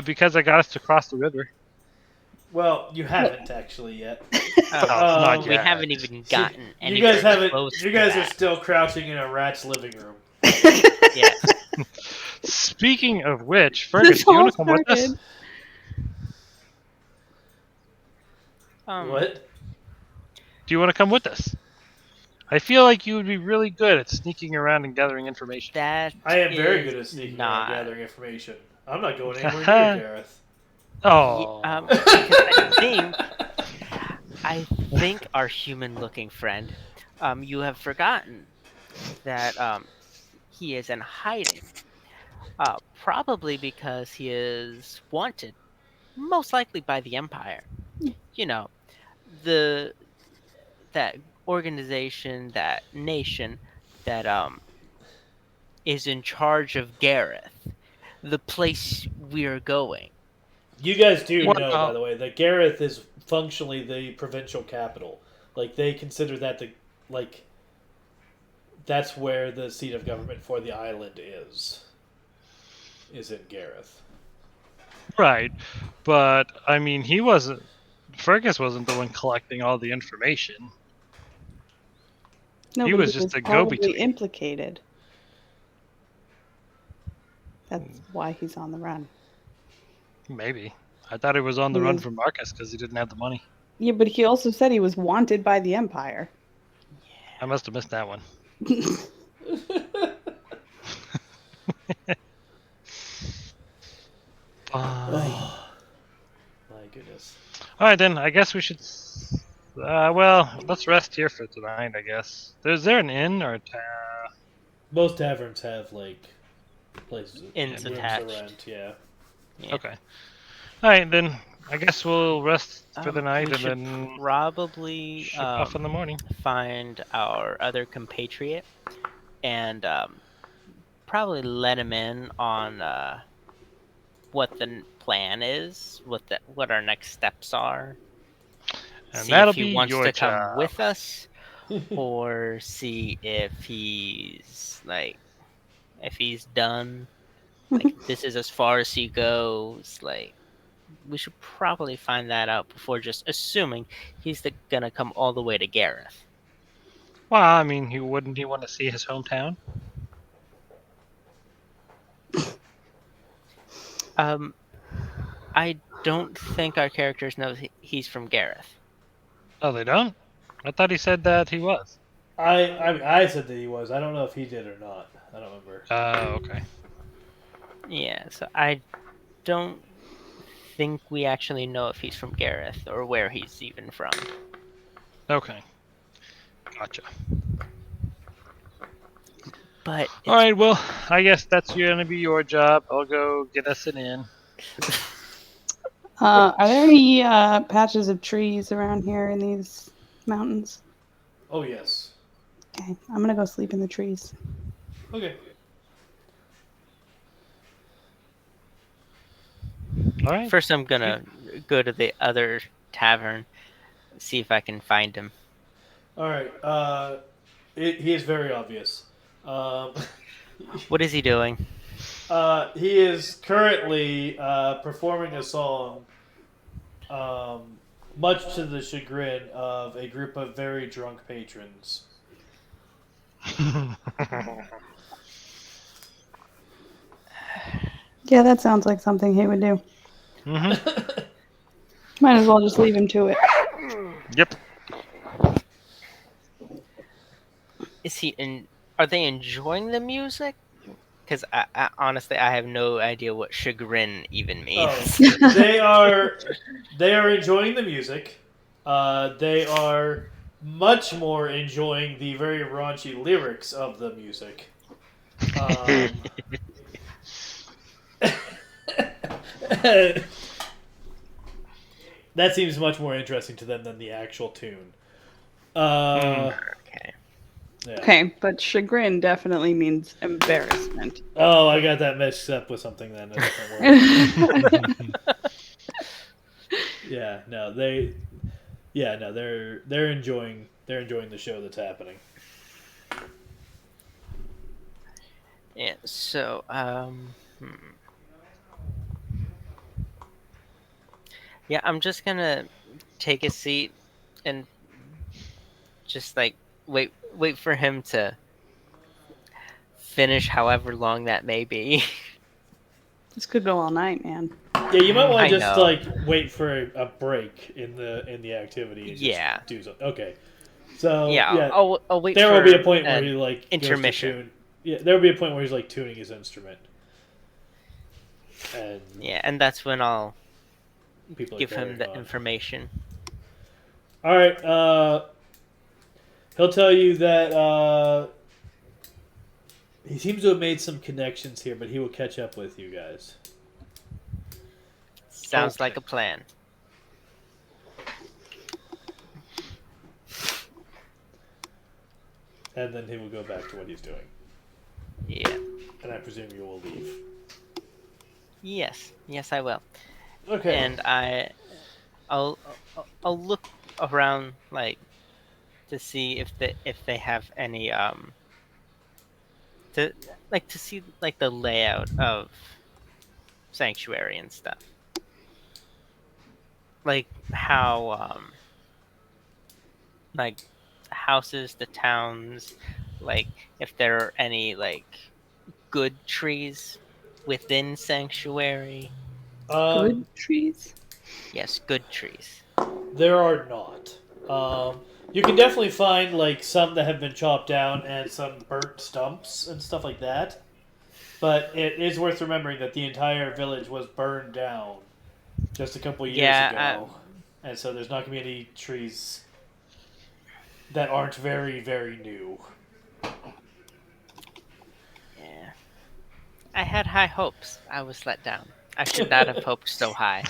Because I got us to cross the river. Well, you haven't actually yet. Oh, not We yet. haven't even gotten You anywhere guys haven't. close You to guys are that. still crouching in a rat's living room. Yes. Speaking of which, Fergus, This do you all want to come with us? started. What? Do you want to come with us? I feel like you would be really good at sneaking around and gathering information. That I am very is good at sneaking not. and gathering information. I'm not going anywhere near Gareth. Oh. Because I think our human-looking friend, you have forgotten that he is in hiding. Probably because he is wanted, most likely by the Empire. You know, the that organization, that nation, that is in charge of Gareth, the place we are going. You guys do What? know, by the way, that Gareth is functionally the provincial capital. Like they consider that like that's where the seat of government for the island is in Gareth. Right. But I mean, he wasn't. Fergus wasn't the one collecting all the information. No, He but was he just was a probably go-between. implicated. That's why he's on the run. Maybe. I thought he was on the He run is- from Marcus because he didn't have the money. Yeah, but he also said he was wanted by the Empire. I must have missed that one. Fine. Oh, my goodness. All right, then. I guess we should. Well, let's rest here for tonight. I guess. Is there an inn or a Most taverns have like places, Inns rooms attached. to rent. Yeah. Yeah. Okay. All right, then. I guess we'll rest for the We night and should then probably ship off in the morning. find our other compatriot and probably let him in on what the plan is, what our next steps are. And See that'll if he be wants your to come job. with us, or see if he's if he's done. Like this is as far as he goes. Like we should probably find that out before just assuming he's gonna come all the way to Gareth. Well, I mean, he want to see his hometown? I don't think our characters know he's from Gareth. Oh, they don't? I thought he said that he was. I said that he was. I don't know if he did or not. I don't remember. Okay. Yeah, so I don't think we actually know if he's from Gareth or where he's even from. Okay. Gotcha. But All right, well, I guess that's going to be your job. I'll go get us an inn. Are there any patches of trees around here in these mountains? Oh yes. Okay, I'm gonna go sleep in the trees. Okay. All right. first, I'm gonna go to the other tavern, see if I can find him. All right. He is very obvious. Um, What is he doing? he is currently performing a song, much to the chagrin of a group of very drunk patrons. Yeah, that sounds like something he would do. Might as well just leave him to it. Yep. Is he in? Are they enjoying the music? Because I honestly I have no idea what chagrin even means. Oh, they are enjoying the music. They are much more enjoying the very raunchy lyrics of the music. That seems much more interesting to them than the actual tune. Okay. Yeah. Okay, but chagrin definitely means embarrassment. Oh, I got that mixed up with something then. A different word. Yeah, no, they're enjoying the show that's happening. Yeah. So yeah, I'm just gonna take a seat and just like wait for him to finish however long that may be. This could go all night, man. Yeah, you might want I to just know. like wait for a break in the activity and Yeah. just do something. Okay, so Yeah, I'll wait there for will be a point where an he like intermission. goes to tune. Yeah, there will be a point where he's like tuning his instrument, and Yeah, and that's when I'll people are give him carrying the on. information. All right, he'll tell you that he seems to have made some connections here, but he will catch up with you guys. Sounds Okay. like a plan. And then he will go back to what he's doing. Yeah. And I presume you will leave. Yes, I will. Okay. And I'll look around like to see if they have any to see like the layout of sanctuary and stuff. Like how like houses, the towns, like if there are any like good trees within sanctuary. Good trees. Yes, good trees. There are not. You can definitely find like some that have been chopped down and some burnt stumps and stuff like that. But it is worth remembering that the entire village was burned down just a couple years Yeah, ago, and so there's not going to be any trees that aren't very, very new. yeah. I had high hopes. I was let down. I should not have hoped so high.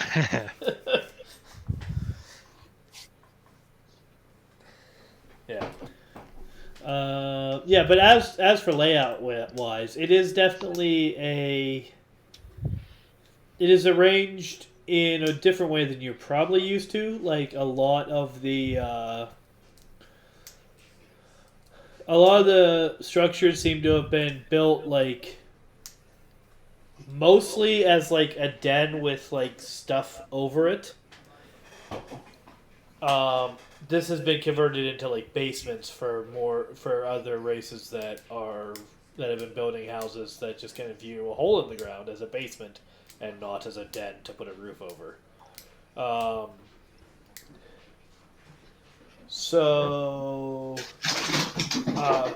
Yeah. Yeah, but as for layout wise, it is definitely it is arranged in a different way than you're probably used to. Like a lot of the structures seem to have been built like mostly as like a den with like stuff over it. This has been converted into like basements for other races that have been building houses that just kind of view a hole in the ground as a basement and not as a den to put a roof over.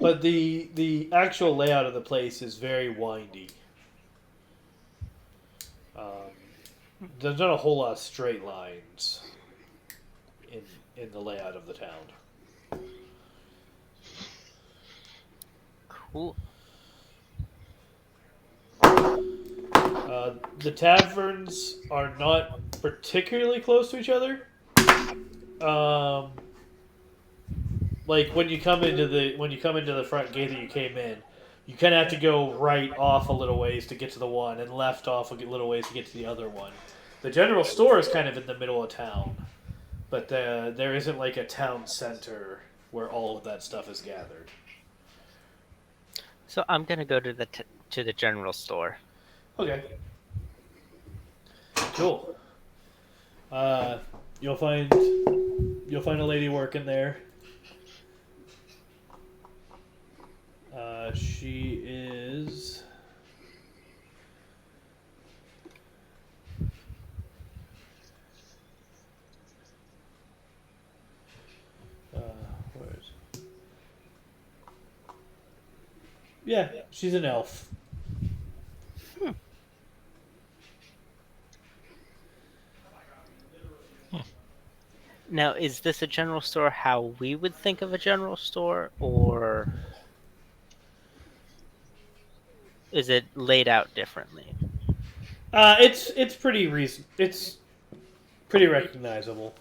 But the actual layout of the place is very windy. There's not a whole lot of straight lines in the layout of the town. Cool. The taverns are not particularly close to each other. Like when you come into the front gate that you came in, you kind of have to go right off a little ways to get to the one, and left off a little ways to get to the other one. The general store is kind of in the middle of town, but there isn't like a town center where all of that stuff is gathered. So I'm gonna go to the general store. Okay. Cool. Uh, you'll find a lady working there. She is. Where is? Yeah, she's an elf. Now, is this a general store how we would think of a general store, or is it laid out differently? It's pretty It's pretty recognizable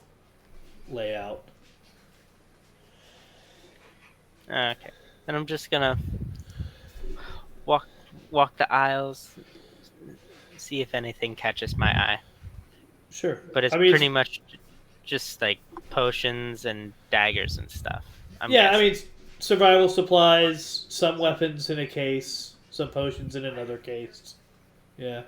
layout. Okay. Then I'm just gonna walk walk the aisles, see if anything catches my eye. Sure. But it's I mean, pretty much just like potions and daggers and stuff. I'm yeah. I guessing. mean, survival supplies, some weapons in a case, some potions in another case. Yeah.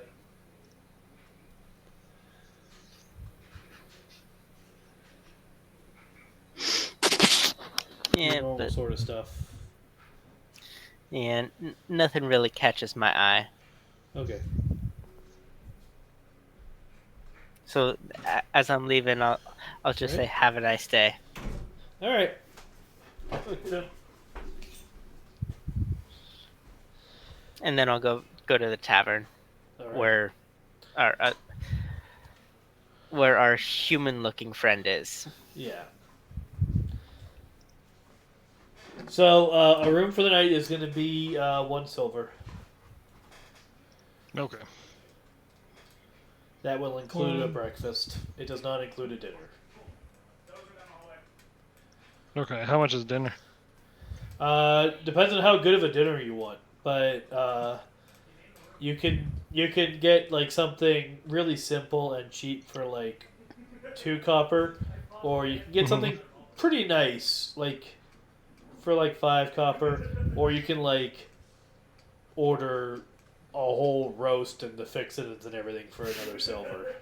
Your Yeah, normal but sort of stuff. nothing really catches my eye. Okay. So as I'm leaving, I'll just say, Right. "Have a nice day," All right. and then I'll go to the tavern All right. where our human-looking friend is. Yeah. So a room for the night is going to be 1 silver. Okay. That will include a breakfast. It does not include a dinner. Okay. How much is dinner? Depends on how good of a dinner you want, but you can get like something really simple and cheap for like 2 copper, or you can get something pretty nice like for like 5 copper, or you can like order a whole roast and the fixins and everything for another silver.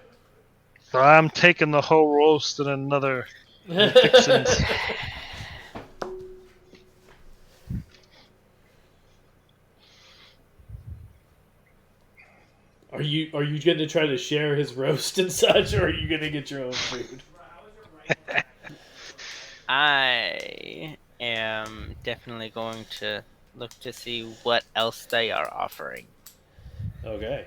So I'm taking the whole roast and another fixins. Are you going to try to share his roast and such, or are you going to get your own food? I am definitely going to look to see what else they are offering. Okay.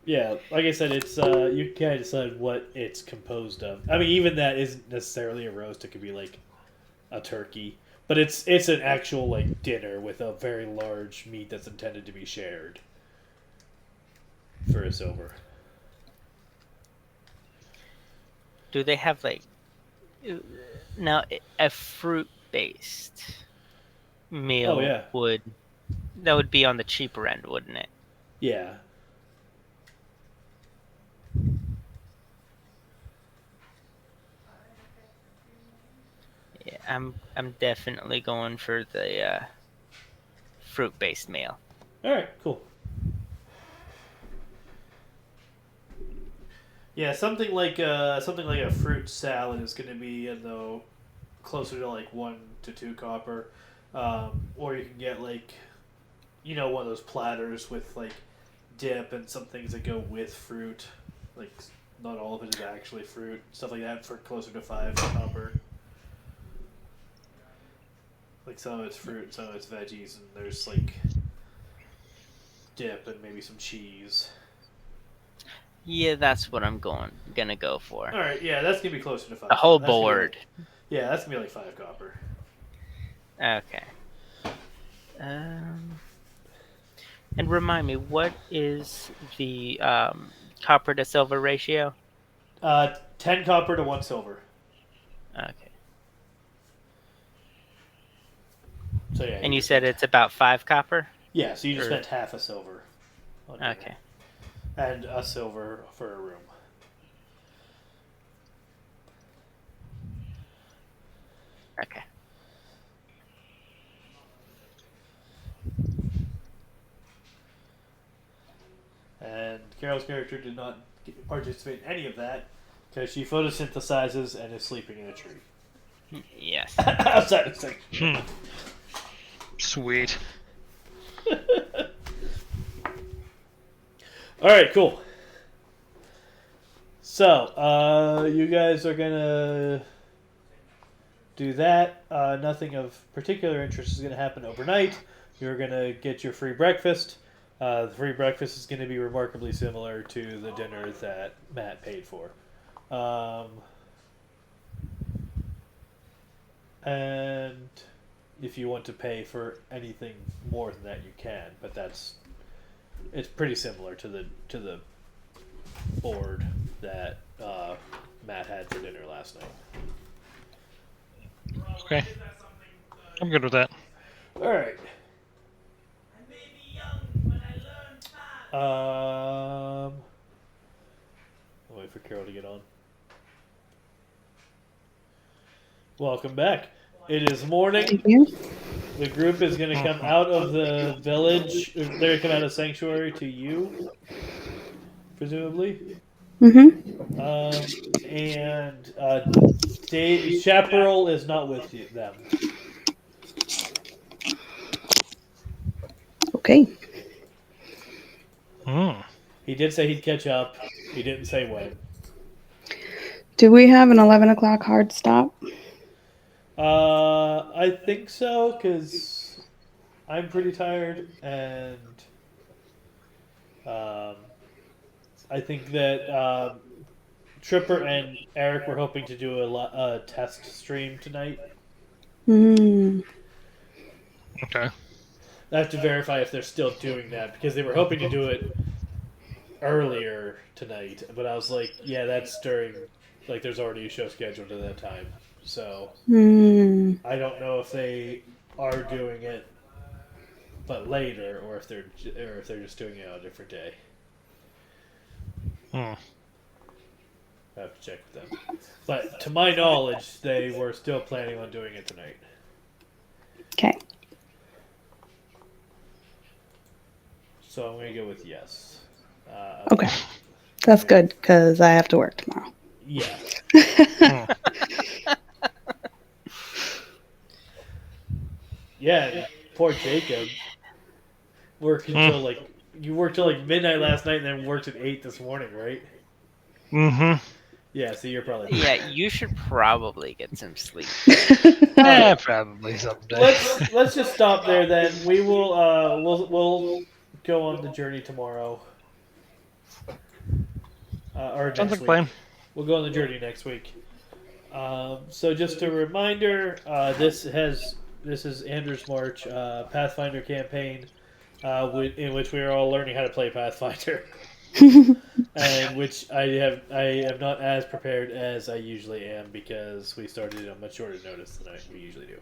Yeah, like I said, it's you can't decide what it's composed of. I mean, even that isn't necessarily a roast. It could be like a turkey, but it's an actual like dinner with a very large meat that's intended to be shared for a silver. Do they have like now a fruit-based Oh meal yeah, would be on the cheaper end, wouldn't it? yeah. Yeah, I'm definitely going for the fruit-based meal. All right, cool. Yeah, something like a fruit salad is going to be in the closer to like 1 to 2 copper, or you can get like one of those platters with like dip and some things that go with fruit. Like not all of it is actually fruit. Stuff like that for closer to 5 copper. Like some of it's fruit, some of it's veggies, and there's like dip and maybe some cheese. Yeah, that's what I'm gonna go for. All right, yeah, that's gonna be closer to five. A whole That's gonna be board. yeah, that's gonna be like 5 copper. Okay. Um, and remind me, what is the copper to silver ratio? 10 copper to 1 silver. Okay. So yeah, And you just said spent, it's about 5 copper? yeah. So you just Or- spent half a silver. On dinner. Okay. And a silver for a room. Okay. Carol's character did not participate in any of that because she photosynthesizes and is sleeping in a tree. Yes. Outside of thing. Sweet. All right, cool. So, you guys are gonna do that. Nothing of particular interest is gonna happen overnight. You're gonna get your free breakfast. The free breakfast is gonna be remarkably similar to the dinner that Matt paid for. And if you want to pay for anything more than that, you can. But it's pretty similar to the board that Matt had for dinner last night. Okay. I'm good with that. All right. I'll wait for Carol to get on. Welcome back. It is morning. Thank you. The group is going to come out of the village. They're going to come out of sanctuary to you, presumably. Mm-hmm. And Chaparral is not with them. Okay. He did say he'd catch up. He didn't say when. Do we have an 11 o'clock hard stop? I think so, because I'm pretty tired, and I think that Tripper and Eric were hoping to do a test stream tonight. Hmm. Okay. I have to verify if they're still doing that, because they were hoping to do it earlier tonight, but I was like, yeah, that's during, like, there's already a show scheduled at that time, so I don't know if they are doing it, but later, or if they're just doing it on a different day. I have to check with them, but to my knowledge, they were still planning on doing it tonight. Okay. So I'm gonna go with yes. Okay. That's good, because I have to work tomorrow. Yeah. Yeah, poor Jacob. Worked until you worked till midnight last night, and then worked at 8 this morning, right? Mm-hmm. Yeah, so you're probably Yeah, you should probably get some sleep. Yeah, probably someday. Let's just stop there then. We will we'll go on the journey tomorrow. Or Sounds next like a plan. week. We'll go on the journey next week. So just a reminder, this is Andrew's March Pathfinder campaign, in which we are all learning how to play Pathfinder, and which I am not as prepared as I usually am because we started on much shorter notice than we usually do.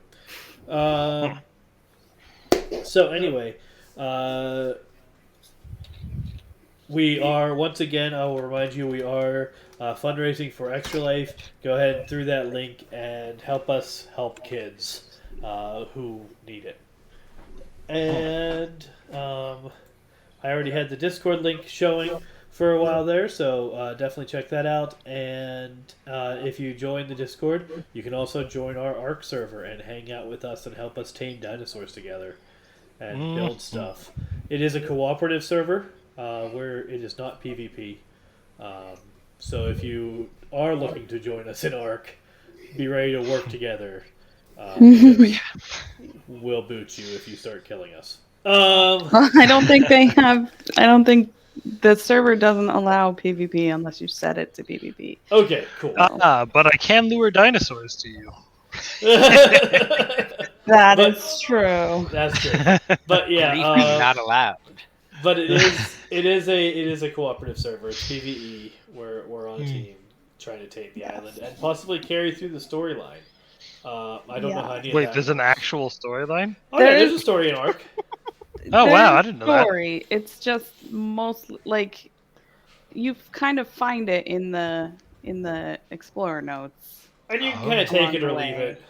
So anyway, we are, once again, I will remind you, we are fundraising for Extra Life. Go ahead through that link and help us help kids who need it. And I already had the Discord link showing for a while there, so definitely check that out. And if you join the Discord, you can also join our ARC server and hang out with us and help us tame dinosaurs together and build stuff. It is a cooperative server where it is not PvP. So if you are looking to join us in ARC, be ready to work together. We'll boot you if you start killing us. I don't think they have. I don't think the server doesn't allow PvP unless you set it to PvP. Okay, cool. But I can lure dinosaurs to you. That is true. That's true. But yeah, Griefing not allowed. but it is a cooperative server. It's PvE. We're on a team trying to take the island and possibly carry through the storyline. I don't know how any of Wait, that there's an works. actual storyline? Oh yeah, there's a story in ARC. Oh wow, I There's didn't know that. story. It's just mostly like you kind of find it in the Explorer notes. And you can kind of take Along it or the leave way. it.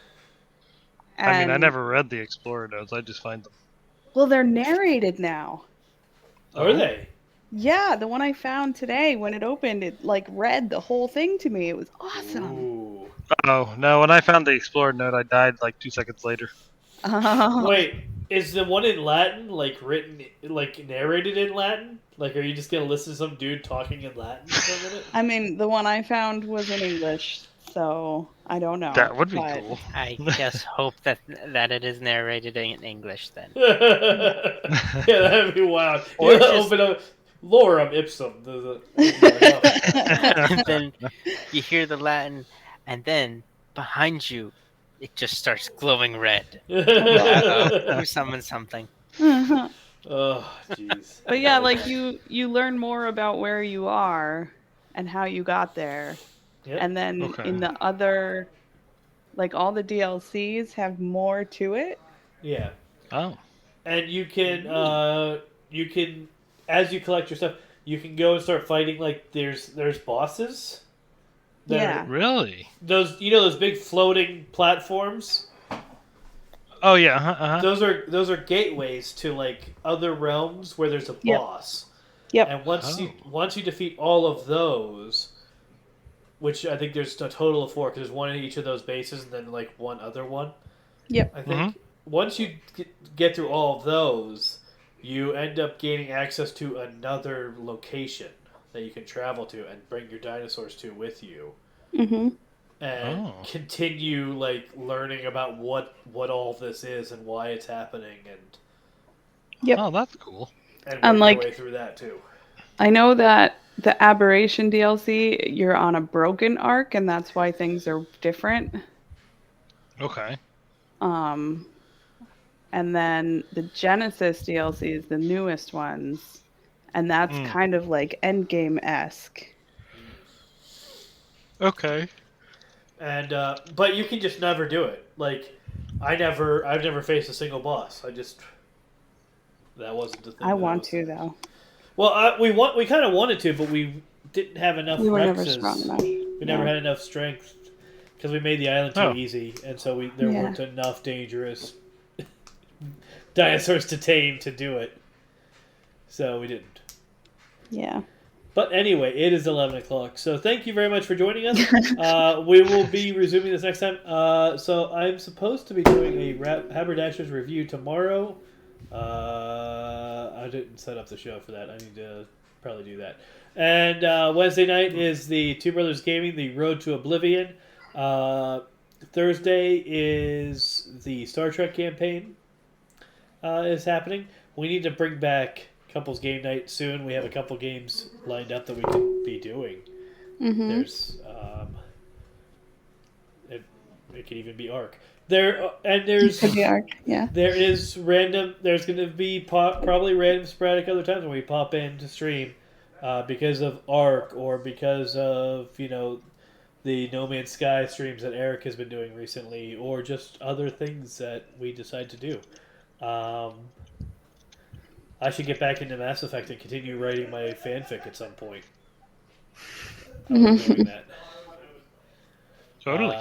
I mean, I And- never read the Explorer notes. I just find them. Well, they're narrated now. Are they? Yeah, the one I found today when it opened, it like read the whole thing to me. It was awesome. Ooh. Oh no! When I found the Explorer note, I died like 2 seconds later. Oh. Wait, is the one in Latin like written, like narrated in Latin? Like, are you just gonna listen to some dude talking in Latin for a minute? I mean, the one I found was in English, so I don't know. That would be but cool. I just hope that it is narrated in English then. Yeah. Yeah, that'd be wild. Or You just- open up Lorem Ipsum. And then you hear the Latin, and then behind you, it just starts glowing red. Uh-oh, who summoned something? Uh-huh. Oh, jeez. But yeah, like you learn more about where you are and how you got there. Yep. And then Okay. in the other, like all the DLCs have more to it. Yeah. Oh. And you can as you collect your stuff, you can go and start fighting. Like there's bosses. that are- Yeah. Really? those big floating platforms. Oh yeah. Uh-huh. Those are gateways to like other realms where there's a Yep. boss. Yep. And Oh. once you defeat all of those, which I think there's a total of 4, because there's one in each of those bases, and then like one other one. Yep. I think once you get through all of those, you end up gaining access to another location that you can travel to and bring your dinosaurs to with you, Mm-hmm. and Oh. continue like learning about what all this is and why it's happening, and Yep. Oh, that's cool. work And, like- your way through that too. I know that the Aberration DLC, you're on a broken arc, and that's why things are different. Okay. And then the Genesis DLC is the newest ones, and that's Mm. kind of like endgame-esque. Okay. And but you can just never do it. Like I've never faced a single boss. That wasn't the thing. I that want was- to though. Well, we kind of wanted to, but we didn't have enough. We were never Rexes. strong enough. We never had enough strength because we made the island too Oh. easy, and so there Yeah. weren't enough dangerous dinosaurs to tame to do it. So we didn't. Yeah. But anyway, it is 11 o'clock. So thank you very much for joining us. We will be resuming this next time. So I'm supposed to be doing a Haberdasher's review tomorrow. I didn't set up the show for that. I need to probably do that. And Wednesday night is the Two Brothers Gaming, the Road to Oblivion. Thursday is the Star Trek campaign is happening. We need to bring back couples game night soon. We have a couple games lined up that we could be doing. Mm-hmm. There's it could even be Arc. There's Could be arc. Yeah. there's going to be probably random sporadic other times when we pop in to stream because of Arc or because of the No Man's Sky streams that Eric has been doing recently, or just other things that we decide to do. I should get back into Mass Effect and continue writing my fanfic at some point. I'm doing that. Totally.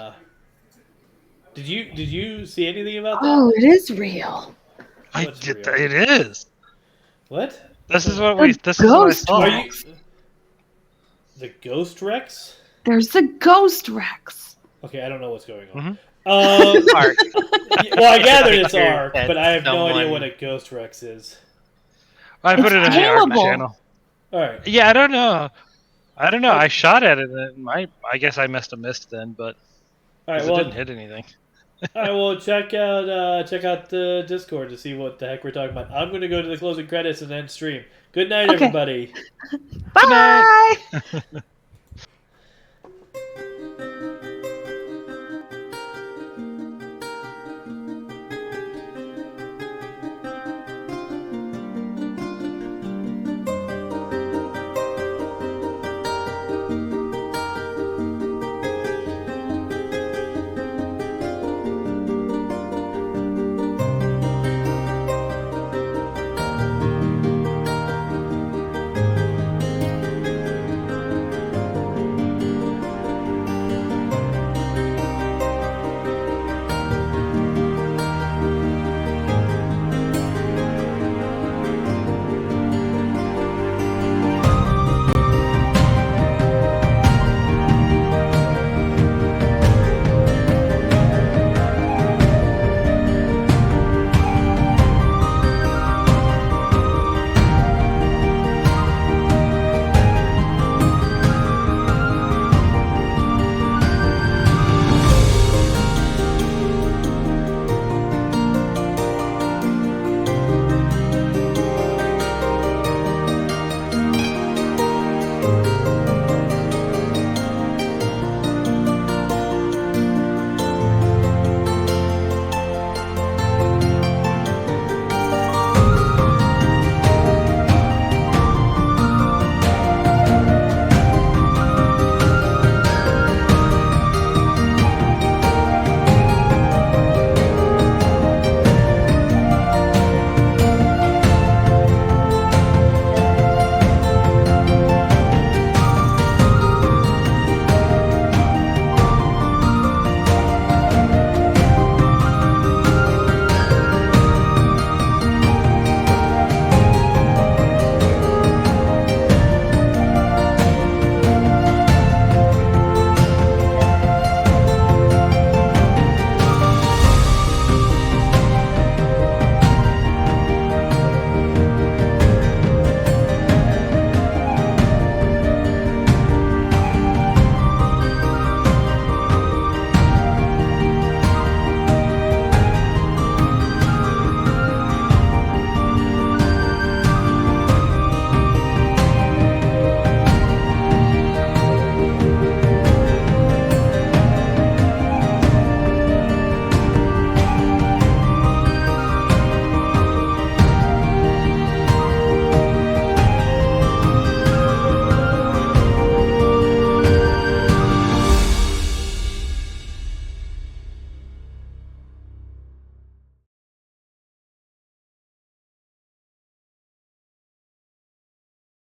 Did you see anything about that? Oh, it is real. I what's did. real? It is. What? This is what we. The This is what I ghost saw. Are Rex. you the Ghost Rex? There's the Ghost Rex. Okay, I don't know what's going on. Mhm. Arc. Well, I gathered it's Figured Arc, that but I have no idea someone- what a Ghost Rex is. I put It's it in the art terrible. channel. All right. Yeah, I don't know. I shot at it. And I guess I missed a miss then, but All right. 'cause Well, it didn't hit anything. all right. Well, check out the Discord to see what the heck we're talking about. I'm going to go to the closing credits and then stream. Good night, Okay. everybody. Good night. Bye.